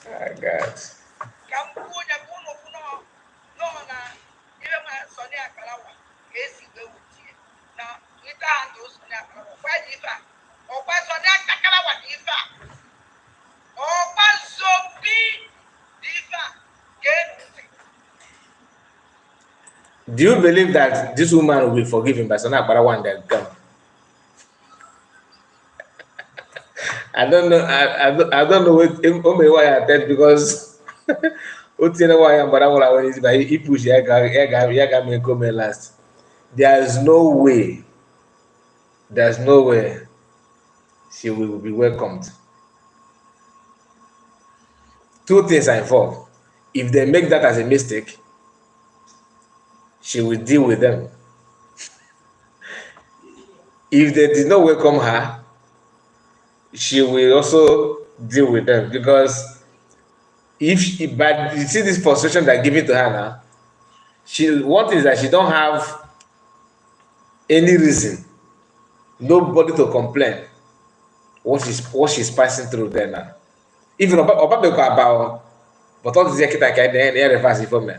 I got. Do you believe that this woman will be forgiven by Sana Akbarawa that come? I don't know. I don't know what why I said because what's in why I'm Akbarawa is by he push yaga me come last. There's no way. There's no way she will be welcomed. Two things are involved. If they make that as a mistake, she will deal with them. If they did not welcome her, she will also deal with them because but you see this frustration they're giving to her now. One thing is that she don't have any reason, nobody to complain what she's passing through there now. Even Obabeko about, but all this kita kayak dia reverse for me.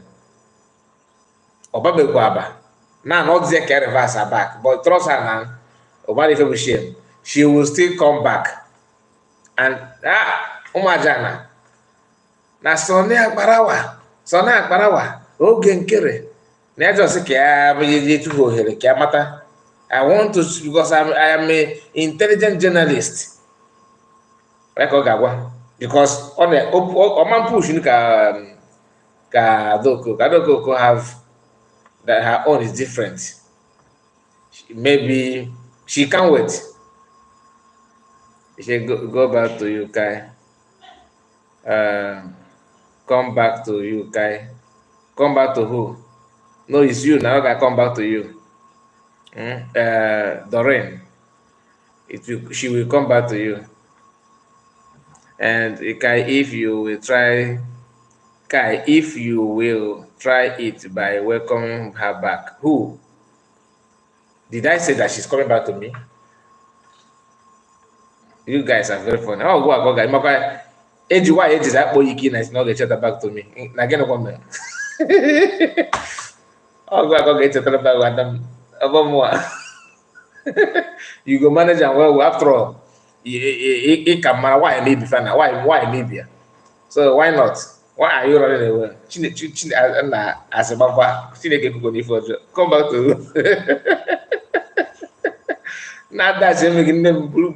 Obabeko about now not this reverse her back, but trust her now. Obabeko shame, she will still come back and umajana. Na Sonny Akbarawa, oge nkere. Na just I want to, because I am an intelligent journalist. Because on the man push Kadoko have that her own is different. Maybe she can't wait. She go back to you, Kai. Come back to you, Kai. Come back to who? No, it's you now. I come back to you. Doreen. She will come back to you. And Kai, if you will try it by welcoming her back. Who? Did I say that she's coming back to me? You guys are very funny. Oh, go, guys. Why is that boy you not get chat back to me? Again, one man. Oh, go get chat back with them. You go manage and well after all. It can matter why maybe fan. Why maybe? So why not? Why are you running away? As a baba, come back to. Not that she making them blue,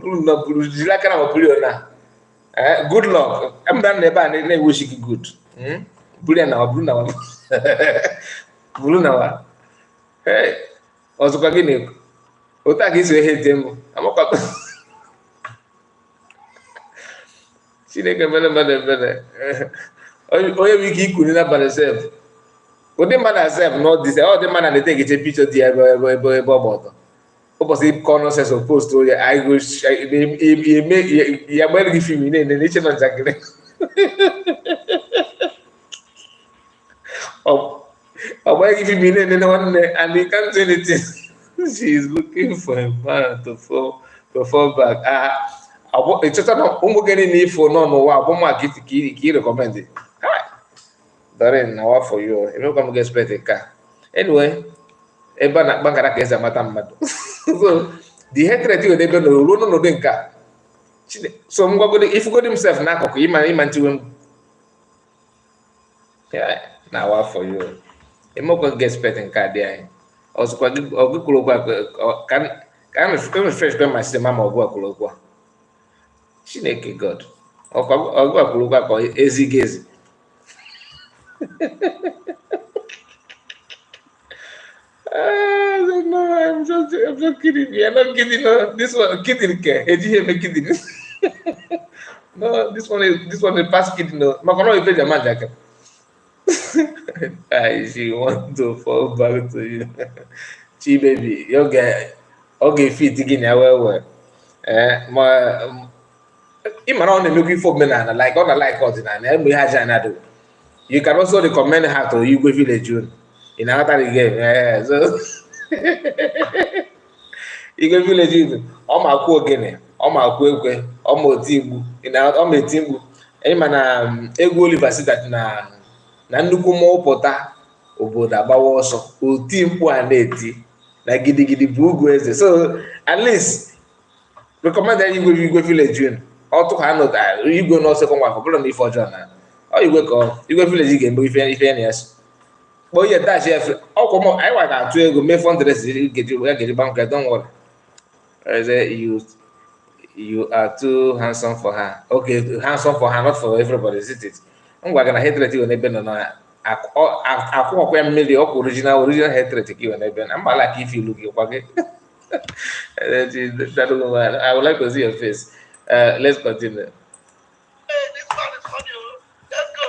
like kind of blue now. Good luck. I'm done never and they wish you good. Blue now. Blue now. Hey, also kagini. Ota kisi hate them. I'm okay. She neke mele. Oh, you wiki kunina by herself. But the man herself not this. Oh, the man and they take a picture there. Bobo. Opposite corner says opposed to I wish he make you might give him in the nation of Zagre. Oh, why give him in and he can't do anything. She is looking for a man to fall back. It's just not getting need for no what gift he recommended. Darren, now for you. You know, come get spent a car. Anyway, Bankara is a matam. So the hatred you they don't know, no denka. So if you got himself now, he man to him. Yeah, now for you. He more get spent in car there. Also, can refresh my system ma ọgụ akwụlụkwa Chineke God ọgụ akwụlụkwa ka ezighị ezi. No, I'm just kidding. We are not kidding. No, this one kidding. Kidding. No, this one is past kidding. No, Makono is very man. She want to fall back to you. Chi baby, you get okay fit again well. Ma ịmara ọ na-emekwa ife omenala like ọ na-like ọdịnala egbe ha ji anya do. You can also recommend her to Igwe village in another game. So Igwe village ọ ma akwụ ogene, ọ ma akwụ ekwe, ọ ma oti mgbu, ọ ma eti mgbu. Anyị ma na egwu Oliver si that na nnukwu mmụọ pụta obodo agbawa ọsọ oti mkpu a na-eti na gidigidi bụ ugwu eze. So at least recommend Igwe village ọ tụkwa anọta igwe n'ọsọ nwa bụrụ na ife ọjọọ na igwe ka Igwe village ga-eme ife ya na-eso kpọọ ihe dash efe ọkwụ m anyị nwa ga-atụ ego mee fundraise ya ga-eji gbanwe don't worry. You are too handsome for her. Okay, handsome for her, not for everybody, is it? Ngwa gị na hatred iwe n'ebe nọ na akwụ ọkwa ya mmiri ọkwa original hatred ka iwe n'ebe na mba like if you look gị kwa gị. I would like to see your face. Let's continue. This one is funny. Let's go.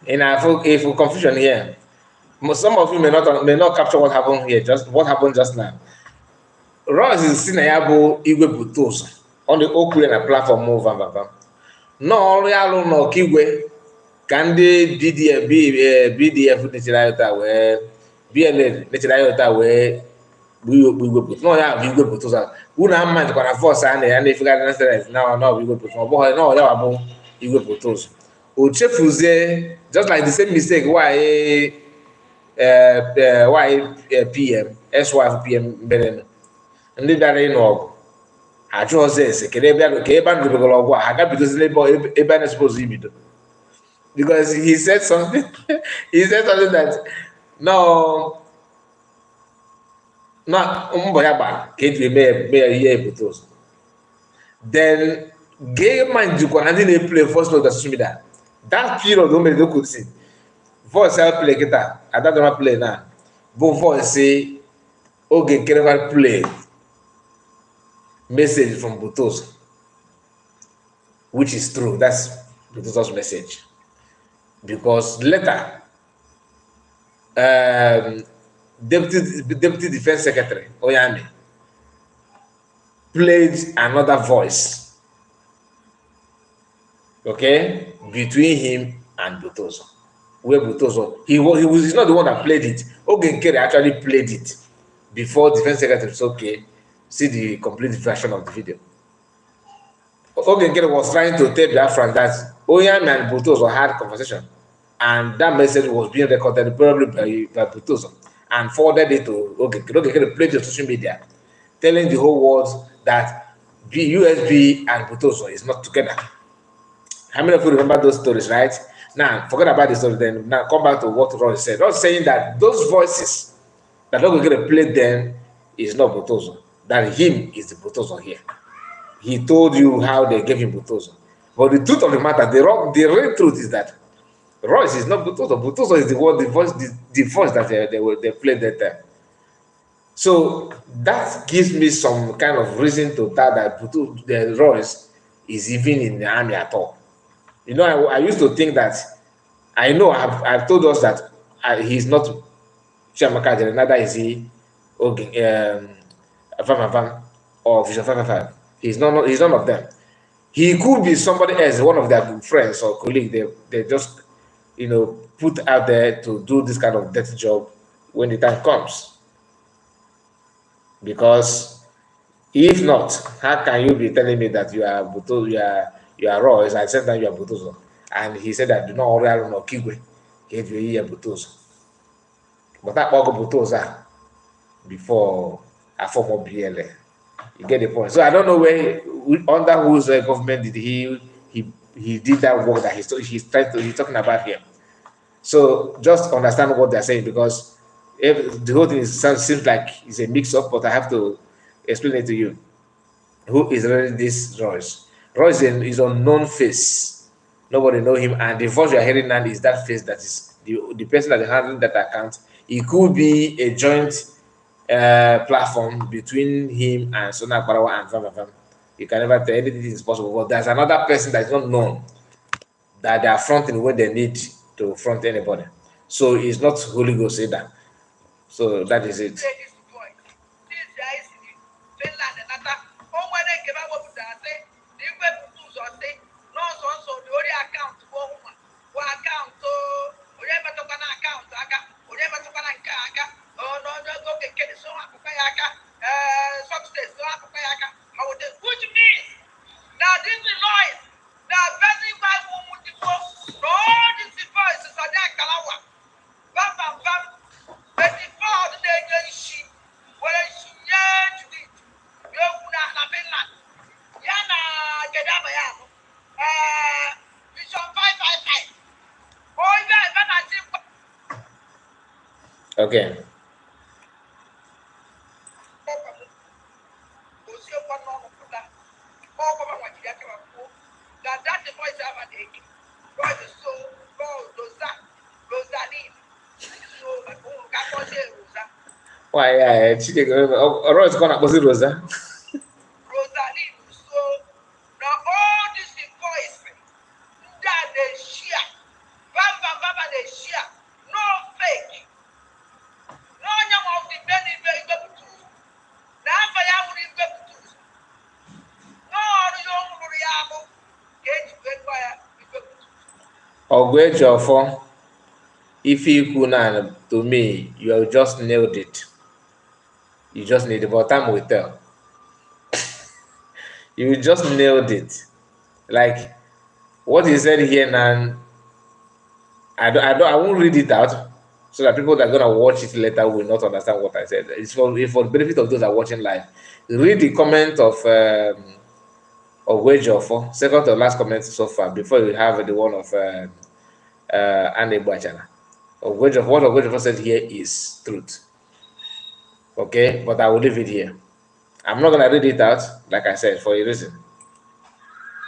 In a confusion here, some of you may not capture what happened here. Just what happened just now. Ross is seen abo Igwe butos on the Okule na platform move and no real no Kigwe can they BDF Nichirayota where BLN Nichirayota where we put no ya Igwe butos. Una man kwa force and if you got now we go put no boy no ya abo Igwe butos. Ochefuze just like the same mistake why PM SY PM Belen. Ndị bịara ịnụ ọgụ ajụ ọzọ ese kedu ebe a ndụbegoro ọgwụ a aga bidozi ebe a na-supposed ibido because he said something that no mbọ ya gbara ka eji mee ya ihe ebute ụzọ then gay man jikwa na ndị na-eplay voice note social media that period o mere doku si voice ya play kịta adadọma play na bụ voice oge nkere play message from Butoso, which is true. That's Butoso's message. Because later, Deputy Defense Secretary Oyame played another voice, okay, between him and Butoso. Where Butoso, he's not the one that played it. Ogenkere actually played it before Defense Secretary said, okay, see the complete version of the video. Ogenkere was trying to tell Biafran that Oyame and Butoso had conversation, and that message was being recorded probably by Butoso and forwarded it to Ogenkere. Ogenkere played it on social media, telling the whole world that USB and Butoso is not together. How many of you remember those stories, right? Now, forget about the story then. Now, come back to what Ross said. Ross saying that those voices that Ogenkere played then is not Butoso. That him is the Butoso here. He told you how they gave him Butoso. But the truth of the matter, the real truth is that Royce is not Butoso. Butoso is the voice that they played that time. So that gives me some kind of reason to doubt that the Royce is even in the army at all. You know, I used to think that I know I've told us that he's not Chiamaka, neither is he Van Van or Vision 555. He's none of them. He could be somebody else, one of their friends or colleagues. They just put out there to do this kind of dirty job when the time comes. Because if not, how can you be telling me that you are Royce and same time you are Butozo? And he said that do not order no Kigwe, gave you Butozo. But that Butozo before a form of BLA. You get the point. So I don't know under whose government did he did that work that he's talking about here. So just understand what they're saying, because if the whole thing seems like it's a mix up, but I have to explain it to you. Who is really this Royce? Royce is unknown face. Nobody know him, and the voice you are hearing now is that face that is the person that is handling that account. It could be a joint platform between him and Sona Barawa and Vam. You can never tell, anything is possible. But there's another person that is not known that they are fronting when they need to front anybody. So it's not Holy Ghost either. So that is it. Which means now this is noise. Now very bad woman to go. No, this is voice is on that Kalawa. Bam bam bam. But the fall the day she she to it. You na Finland. Yana Gedama Yam. Vision 555. Oh yeah, when I see Okay. Why? Royce gonna post Rosa. Rosaline, so now all this voice that they share, Baba they share, no fake, no young of the many very good tools. Now for you would be tools. No young Muriabo, get good fire, Ogwejofo, if you could to me, you have just nailed it. You just need it, but time will tell. You just nailed it. Like what he said here now, I won't read it out so that people that are gonna watch it later will not understand what I said. It's for the benefit of those that are watching live. Read the comment of Ogwejofo, second to last comment so far, before you have the one of Anne Bachana. What Ogwejofo said here is truth. Okay, but I will leave it here. I'm not gonna read it out, like I said, for a reason.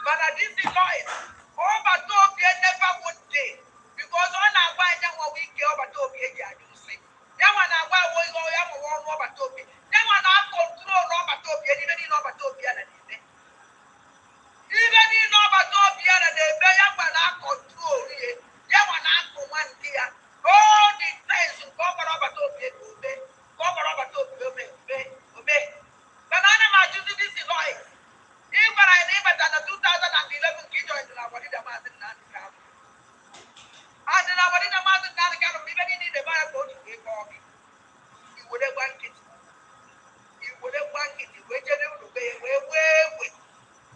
but I didn't see noise. Oh, but don't be never would day. Because on our way, then what we care about to be a do see. Then when I wear was all I want Robert Toby. Then when I control Robert Toby, even in Robert Toby, even in Robert Toby, and they bear when I control here. Then when I go one year, all the things to cover Robert Toby, cover Robert Toby, obey. But I never do this in noise. Even I never done a 2011 kid joined the body the master and as in our in a master can even in the Bible to be for me. You would have want it. You would have wanted it. Wait till you wait.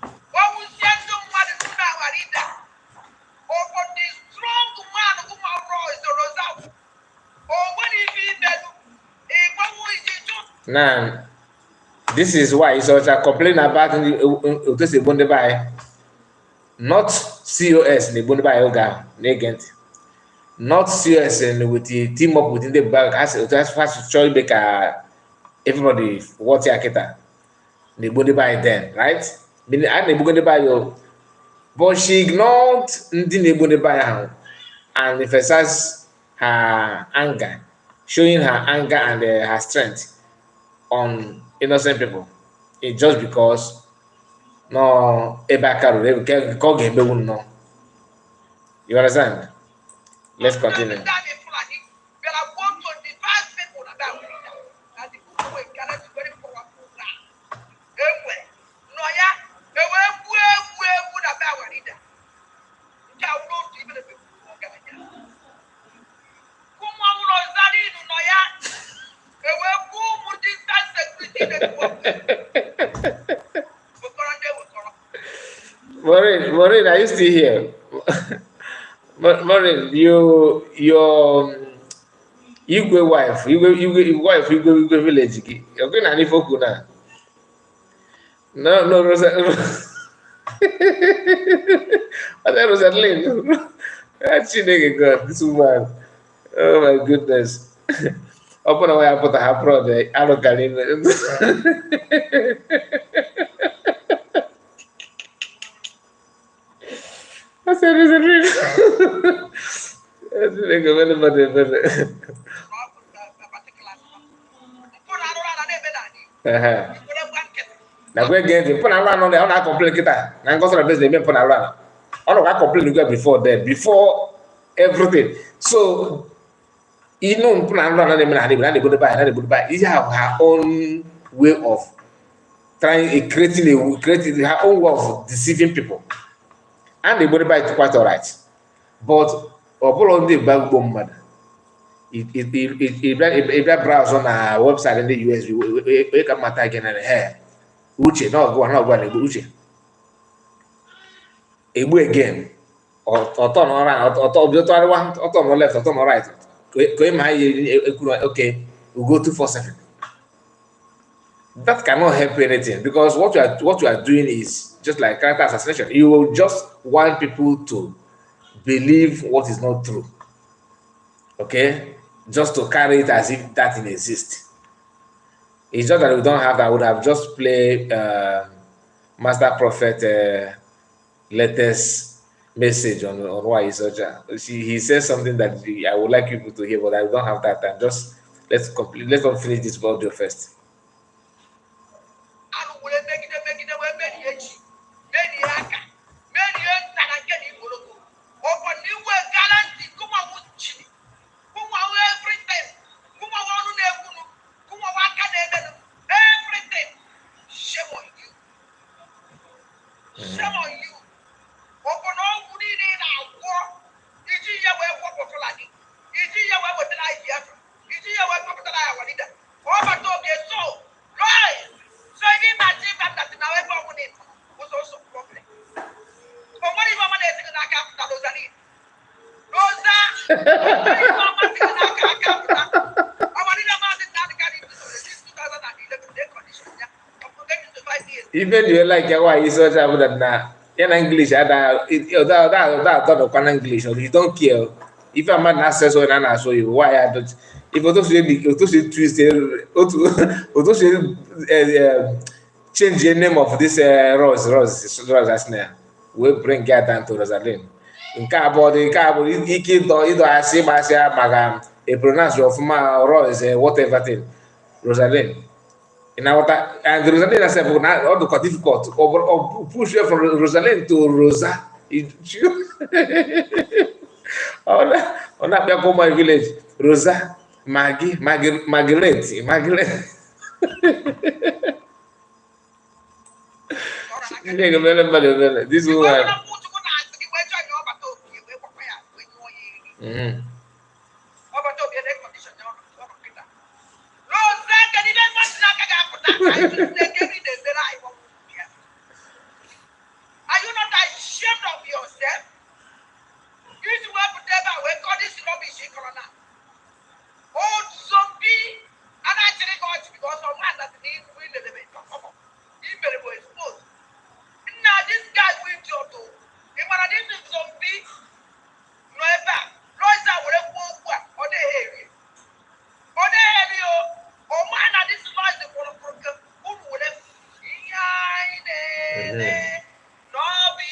What was send someone to now in that? Or for this strong man whom I rose the result. Or when he be that, what was it? Now, this is why it's such a complaint about this Bundeby, not COS in the Bundeby Yoga, Negent, not COS with the team up within the bank as fast to make everybody what Yaketa, the Bundeby then, right? Meaning, I'm the Bundeby, but she ignored the Bundeby. and emphasize her anger, showing her anger and her strength on innocent people. It's just because no Ebakaru, no. You understand? Let's continue. There are 125 people that are with them. And the people were gathered very powerful now. Everywhere. No, yeah. They were good about our leader. They are not even a people who are gathered. Kuma uno zari no ya. They were good with distance security that work. Maureen, are you still here? Maureen, your Igwe wife, Igwe village. You're going to Nifoku now. No, Rosa. I thought Rosaline. Chineke God, this woman. Oh my goodness. Open away, I put her brother. I don't get in. I said, Rosaline. Na go again, put around on the on complain kita. Na go so business me put around. On go complain before then, before everything. So you know, put around on them na they go buy, na they go buy. She have her own way of creating her own way of deceiving people, and they go buy it quite alright. But on the bag bomb mad. If that browse on a website in the US, we can matter again and hair. Uche, no go Uche. Egbu again. Or turn around, or turn left, or turn right. Okay, we go 247. That cannot help anything because what you are doing is just like character assassination. You will just want people to believe what is not true. Okay? Just to carry it as if that thing exists. It's just that we don't have that. I would have just played Master Prophet latest message on why he's such a. He says something that I would like people to hear, but I don't have that time. Just let's finish this audio first. Even you like why you such a that na in English that English or you don't care if a man access or an so you why I don't if you say Tuesday to say change the name of this Rose as now we bring get down to Rosaline nke abụọ ike ịdọ asị gbasịa maka a pronounce of ma Rose whatever thing Rosaline. And Rosaline herself all the difficult or push her from Rosaline to Rosa. On that my village, Rosa, Margaret. This one. Mm-hmm. Are you not ashamed of yourself? You to work with them and call this rubbish in Corona. Old zombie, and actually got because of man that needs to win the debate. He very well exposed. Now this guy will job to. If one of these zombie, no ever. Rosa will walk on the area. On the area, oh man, this noise is one of them. Who would have? No be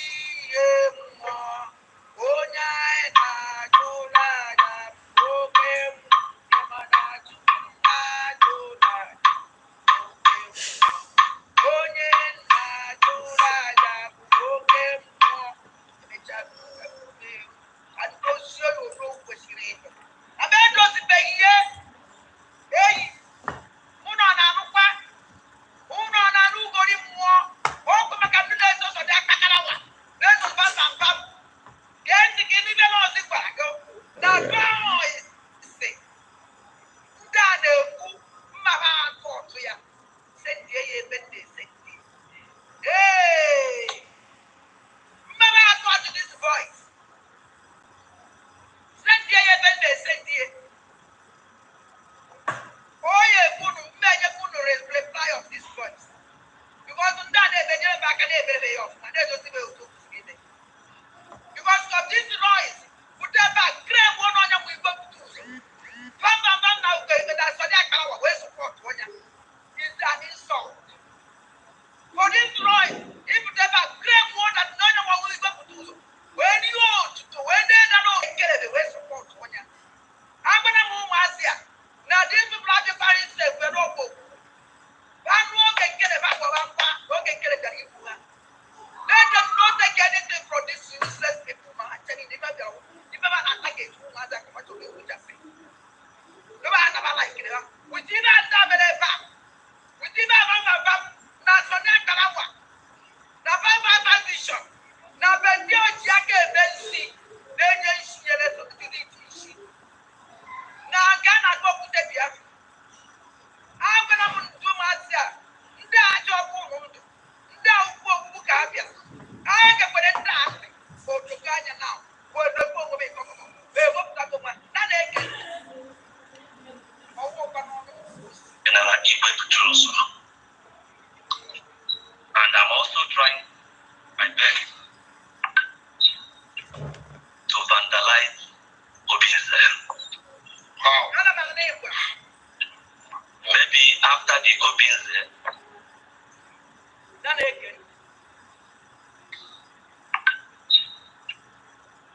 after the opens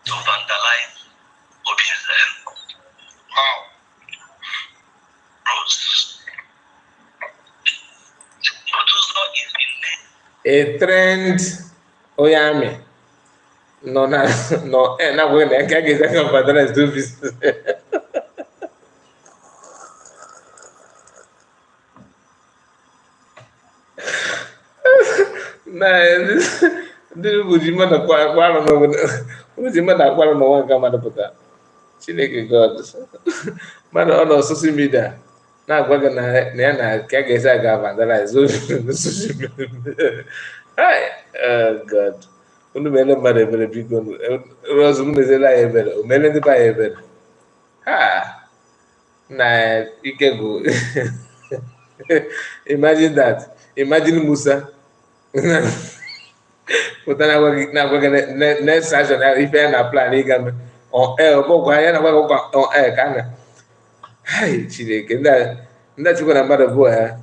to vandalize opens how Rose. A trend Oyami. No, no, no, not when I can't get that but let's do business. Man, this would you mother quarrel over the mother quarrel no one come out of that. Chineke God. Man on social media. Now we're gonna can't get that guy vandalize social media. Hi, God. Unu mele mmadụ ebere biko ọzọ m mezela ya ebere o mele ndị ba ya ebere ha na ike go imagine that imagine Musa pụta na-agwa gị next action ife ya na plan ịga me ọgbọgwa ya na agwa on air ka a na hai Chineke ndị achịkwa na mmadụ bụ ha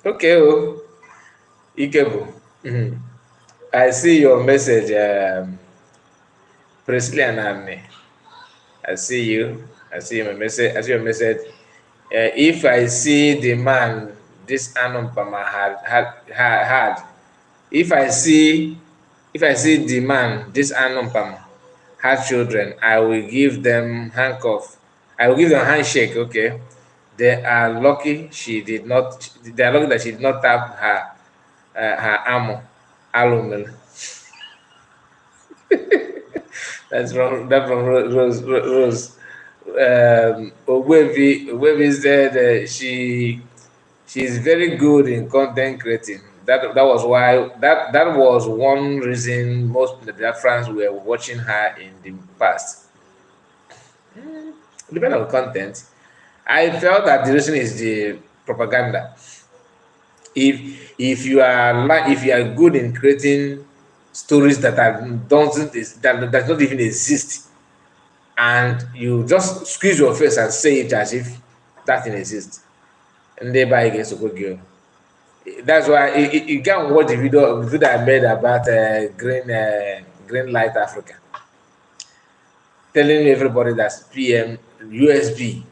okay o ike bụ I see your message Priscilla and I see you. I see my message. I see your message. If I see the man this Anumpama had, if I see the man this Anumpama had children, I will give them handcuff. I will give them handshake. Okay, they are lucky she did not. They are lucky that she did not tap her armor, alumel. That's from Rose. Ogwevi said she's very good in content creating. That was why that was one reason most of the Biafrans were watching her in the past. Depending on content, I felt that the reason is the propaganda. If you are good in creating stories that does not even exist, and you just squeeze your face and say it as if that thing exists, and thereby against a good girl. That's why you can watch the video I made about Green Light Africa, telling everybody that PM, USB,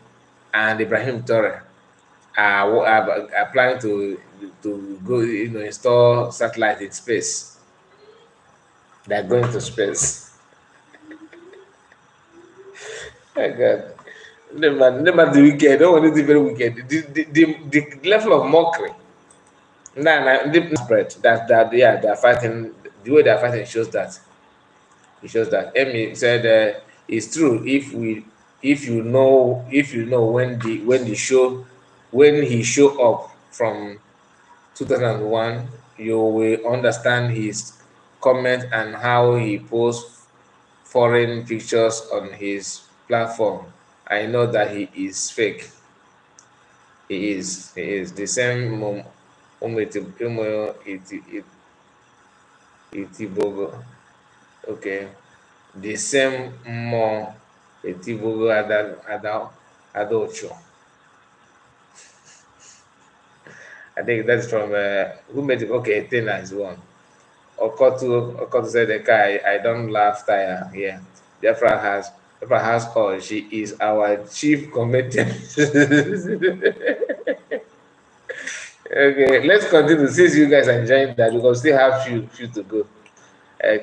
and Ibrahim Torre are planning to go, install satellite in space. They're going to space. Oh God. Never the wicked. Don't want to be very wicked. The level of mockery. The spread that yeah, they're fighting. The way they're fighting shows that. It shows that. Emmy said it's true. If you know when he show up from 2001, you will understand his comment and how he posts foreign pictures on his platform. I know that he is fake. He is the same Itibogo. Okay. The same more Itibogo Adocho. I think that's from who made it? Okay, Tena is one. Okotu said the guy, I don't laugh tire. Yeah. Jeffra has all. She is our chief comedian. Okay, let's continue. Since you guys are enjoying that, we will still have few to go.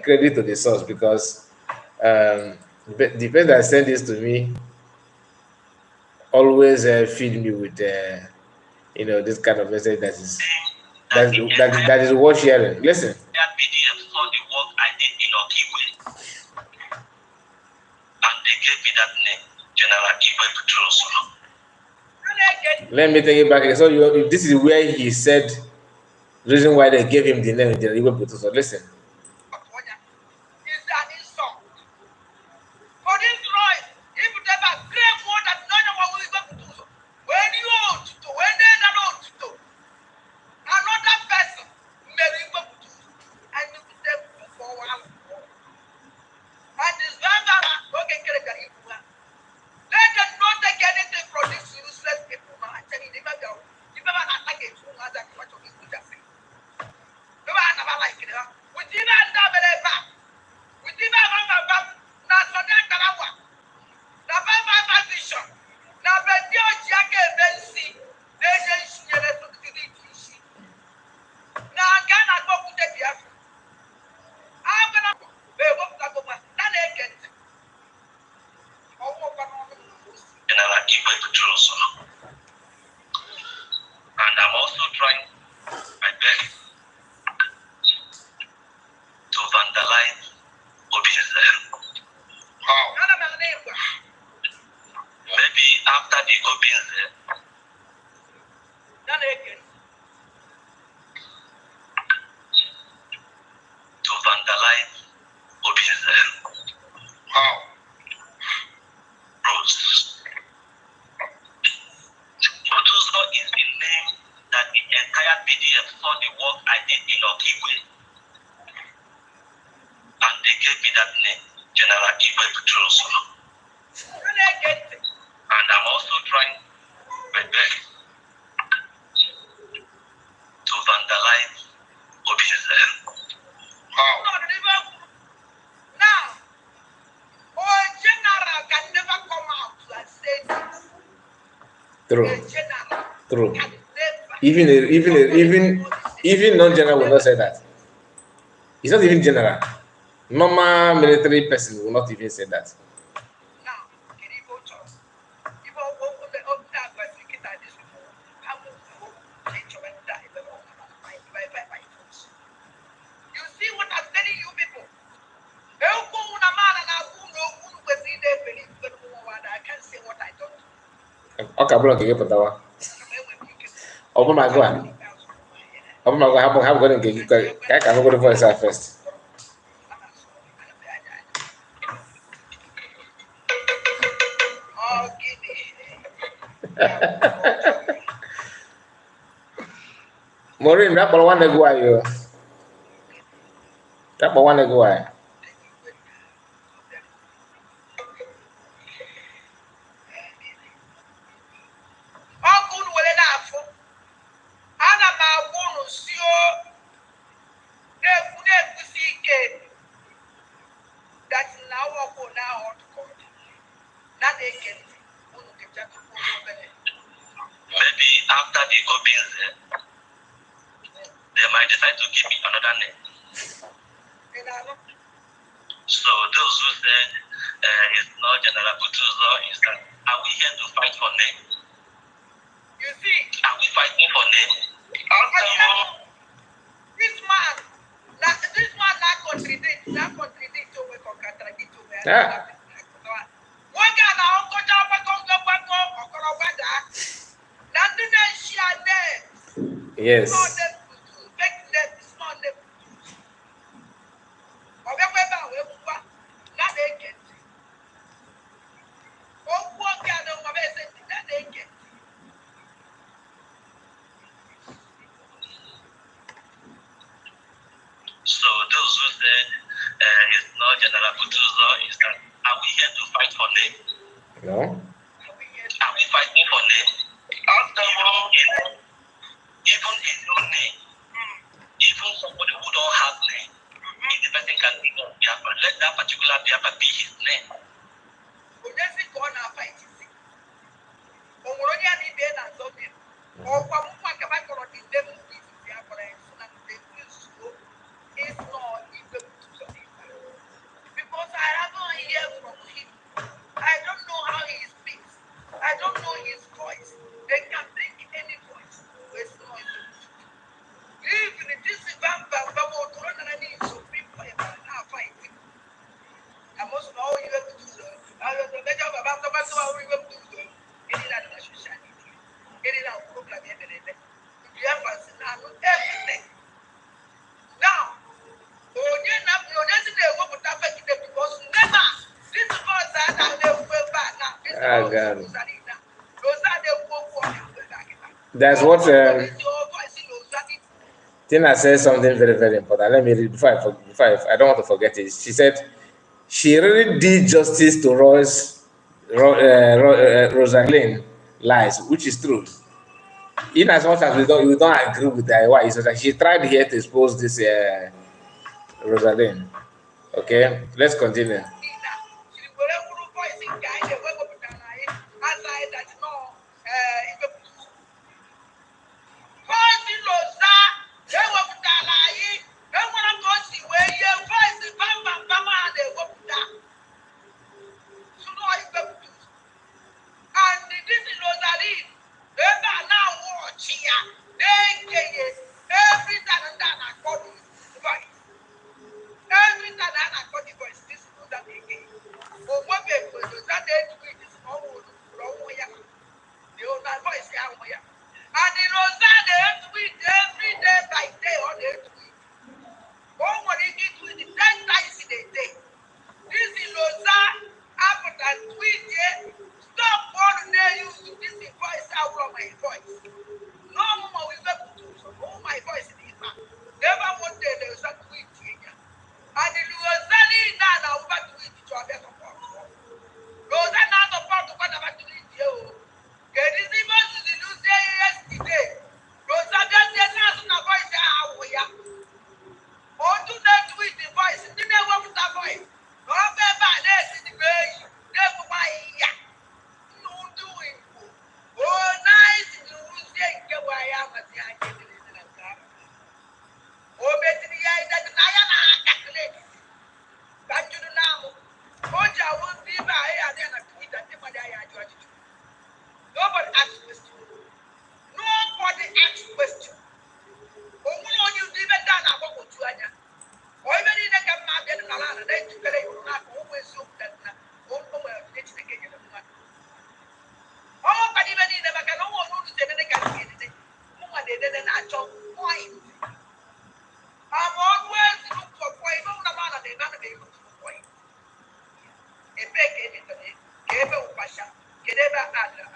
Credit to the source because the person that sent this to me always feed me with this kind of message that is worth sharing. Listen. That PDF saw the work I did in Okigwe, and they gave me that name, General Igwe Petroso. Let me take it back. So this is where he said the reason why they gave him the name General Igwe Petroso. Listen. to vandalize Obi's roads. Otuzo is the name that the entire PDF saw the work I did in Okigwe, and they gave me that name, General Igwe Buturoso. And I'm also trying my best to vandalize Obi's Now, general can never come out and say this. True. A general True. can never. Even non-general will not say that. It's not even general. Normal military person will not even say that. Now, can you go to? You go open the kita this before. I will change your die. You see what I'm telling you people? I can't say what I don't do. Okay, bro, okay, patawa. Open my go. Open my go. Have go and get. I can go to voice out first. Oh, gini. Maureen, that one go ayo. That one go ayo. Ọkùnrin wọlé náà fún. Ana m agwa unu si o na-ekwusi ike that na ọkụ na hot court na na-ege ntị unu ga-echekwa obere. Maybe after the Obins, they might decide to give me another name. So those who said it's not General Butuzo, is that are we here to fight for name? You see, Are we fighting for name? this man not contradict to me or contradict to me. Yeah. One guy now go down or whether nothing else she are there. Yes. It's not them. So those who said it's not General Butuzo, is that are we here to fight for name? No. Are we fighting for name? Even a no name, even somebody who don't have name, if the person can be of Biafra, let that particular Biafra be his name. Because I haven't heard from him. I don't know how he speaks. I don't know his voice. They can bring any voice. It's not even this is so people are now fighting. I must know you have to do so. I was the better about the matter how we have to do. Get it out of social media. Get it out of program. You have everything. Now, because never this was that they were back now. Ah, God. That's what Tina said something very, very important. Let me read before I don't want to forget it. She said she really did justice to Rosalind lies, which is true. In as much as we don't agree with the why, so that she tried here to expose this Rosalind. Okay, let's continue. point. I'm always look for point. No, no, no, they don't look for point. A big edit, Kebe Upasha, Kedeba Adra,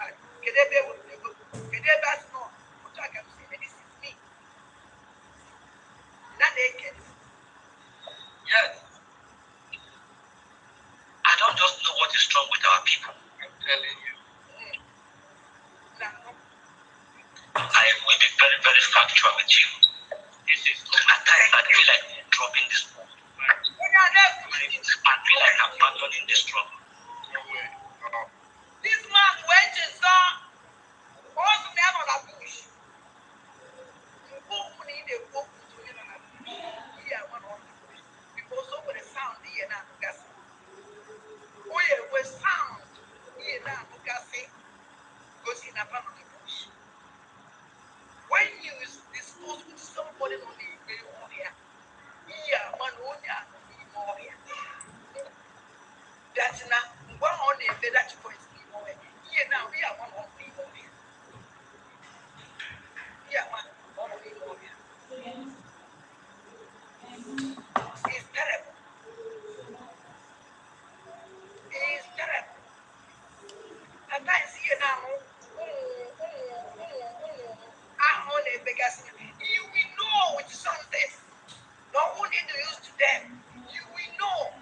Kedebe Wunebo, Kedeba Snow. What I can say, this is me. Not naked. Yes. I don't just know what is wrong with our people. I'm telling you. I will be very, very factual with you. This is at times I feel like dropping this ball. I feel like I'm abandoning this struggle. This man went and saw all the men on a bush. Because over the sound here now, gas. Oh, yeah, with sound here now, gas. Because in a part of the bush. When you discuss with somebody on the area, yeah, man, that's not one on the that point. Here now, we are one on the area. Yeah, man, one on the area. It's terrible. It's terrible. At times here now, you will know with something. No one introduced to them. You will know.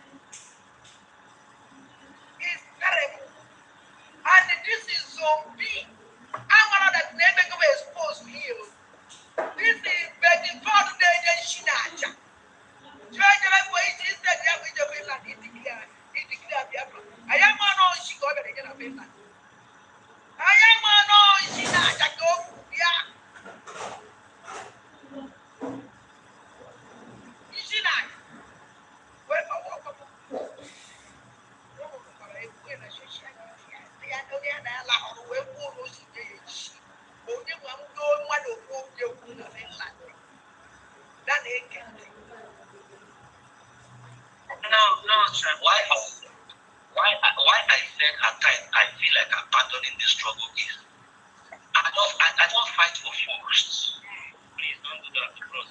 It's terrible. And this is zombie. I'm not that never go exposed to you. This is very part of the Shinacha. I am on she got it again. I am on Shinacha. Yeah. Shinacha. No, sir. Why I said at times I feel like abandoning the struggle is I don't fight for forests. Please don't do that to us.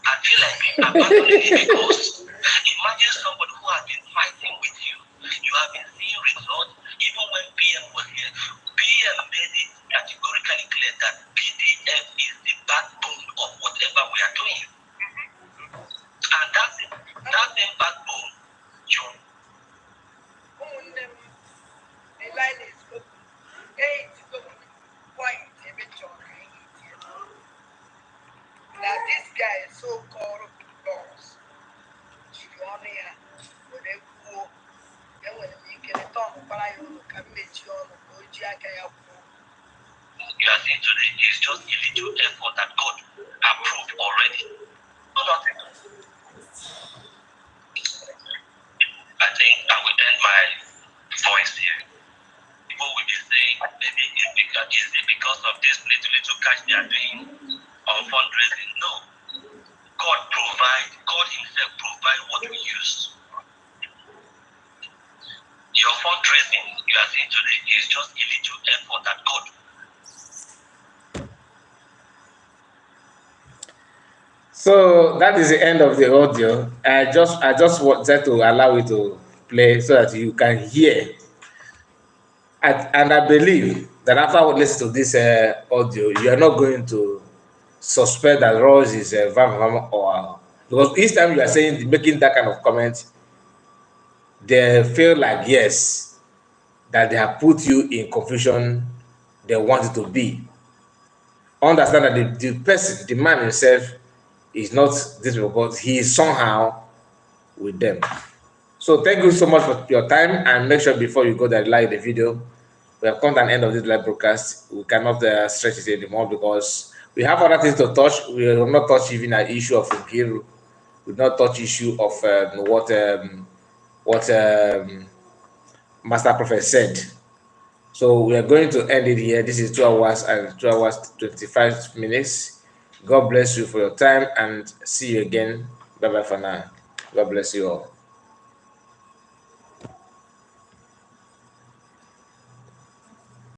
I feel like abandoning it because imagine somebody who has been fighting with you. You have been seeing results. Even when PM was here, PM made it categorically clear that PDF is the backbone of whatever we are doing. And that same backbone, John. Now this guy is so called boss. You are saying today is just a little effort that God approved already. No, nothing. I think I will end my voice here. People will be saying maybe is it because of this little cash they are doing on fundraising? No. God himself provide what we use. Your fundraising you are seeing today is just a little effort that God. So that is the end of the audio. I just wanted to allow it to play so that you can hear. And I believe that after listening to this audio, you are not going to suspect that Rose is a vam or because each time you are saying making that kind of comment, they feel like yes, that they have put you in confusion they want it to be. Understand that the person, the man himself, is not this, but he is somehow with them. So thank you so much for your time, and make sure before you go that like the video. We have come to an end of this live broadcast. We cannot stretch it anymore because we have other things to touch. We will not touch even an issue of Nkiru. We will not touch issue of what Master Prophet said. So we are going to end it here. This is 2 hours and 2 hours 25 minutes. God bless you for your time and see you again. Bye bye for now. God bless you all.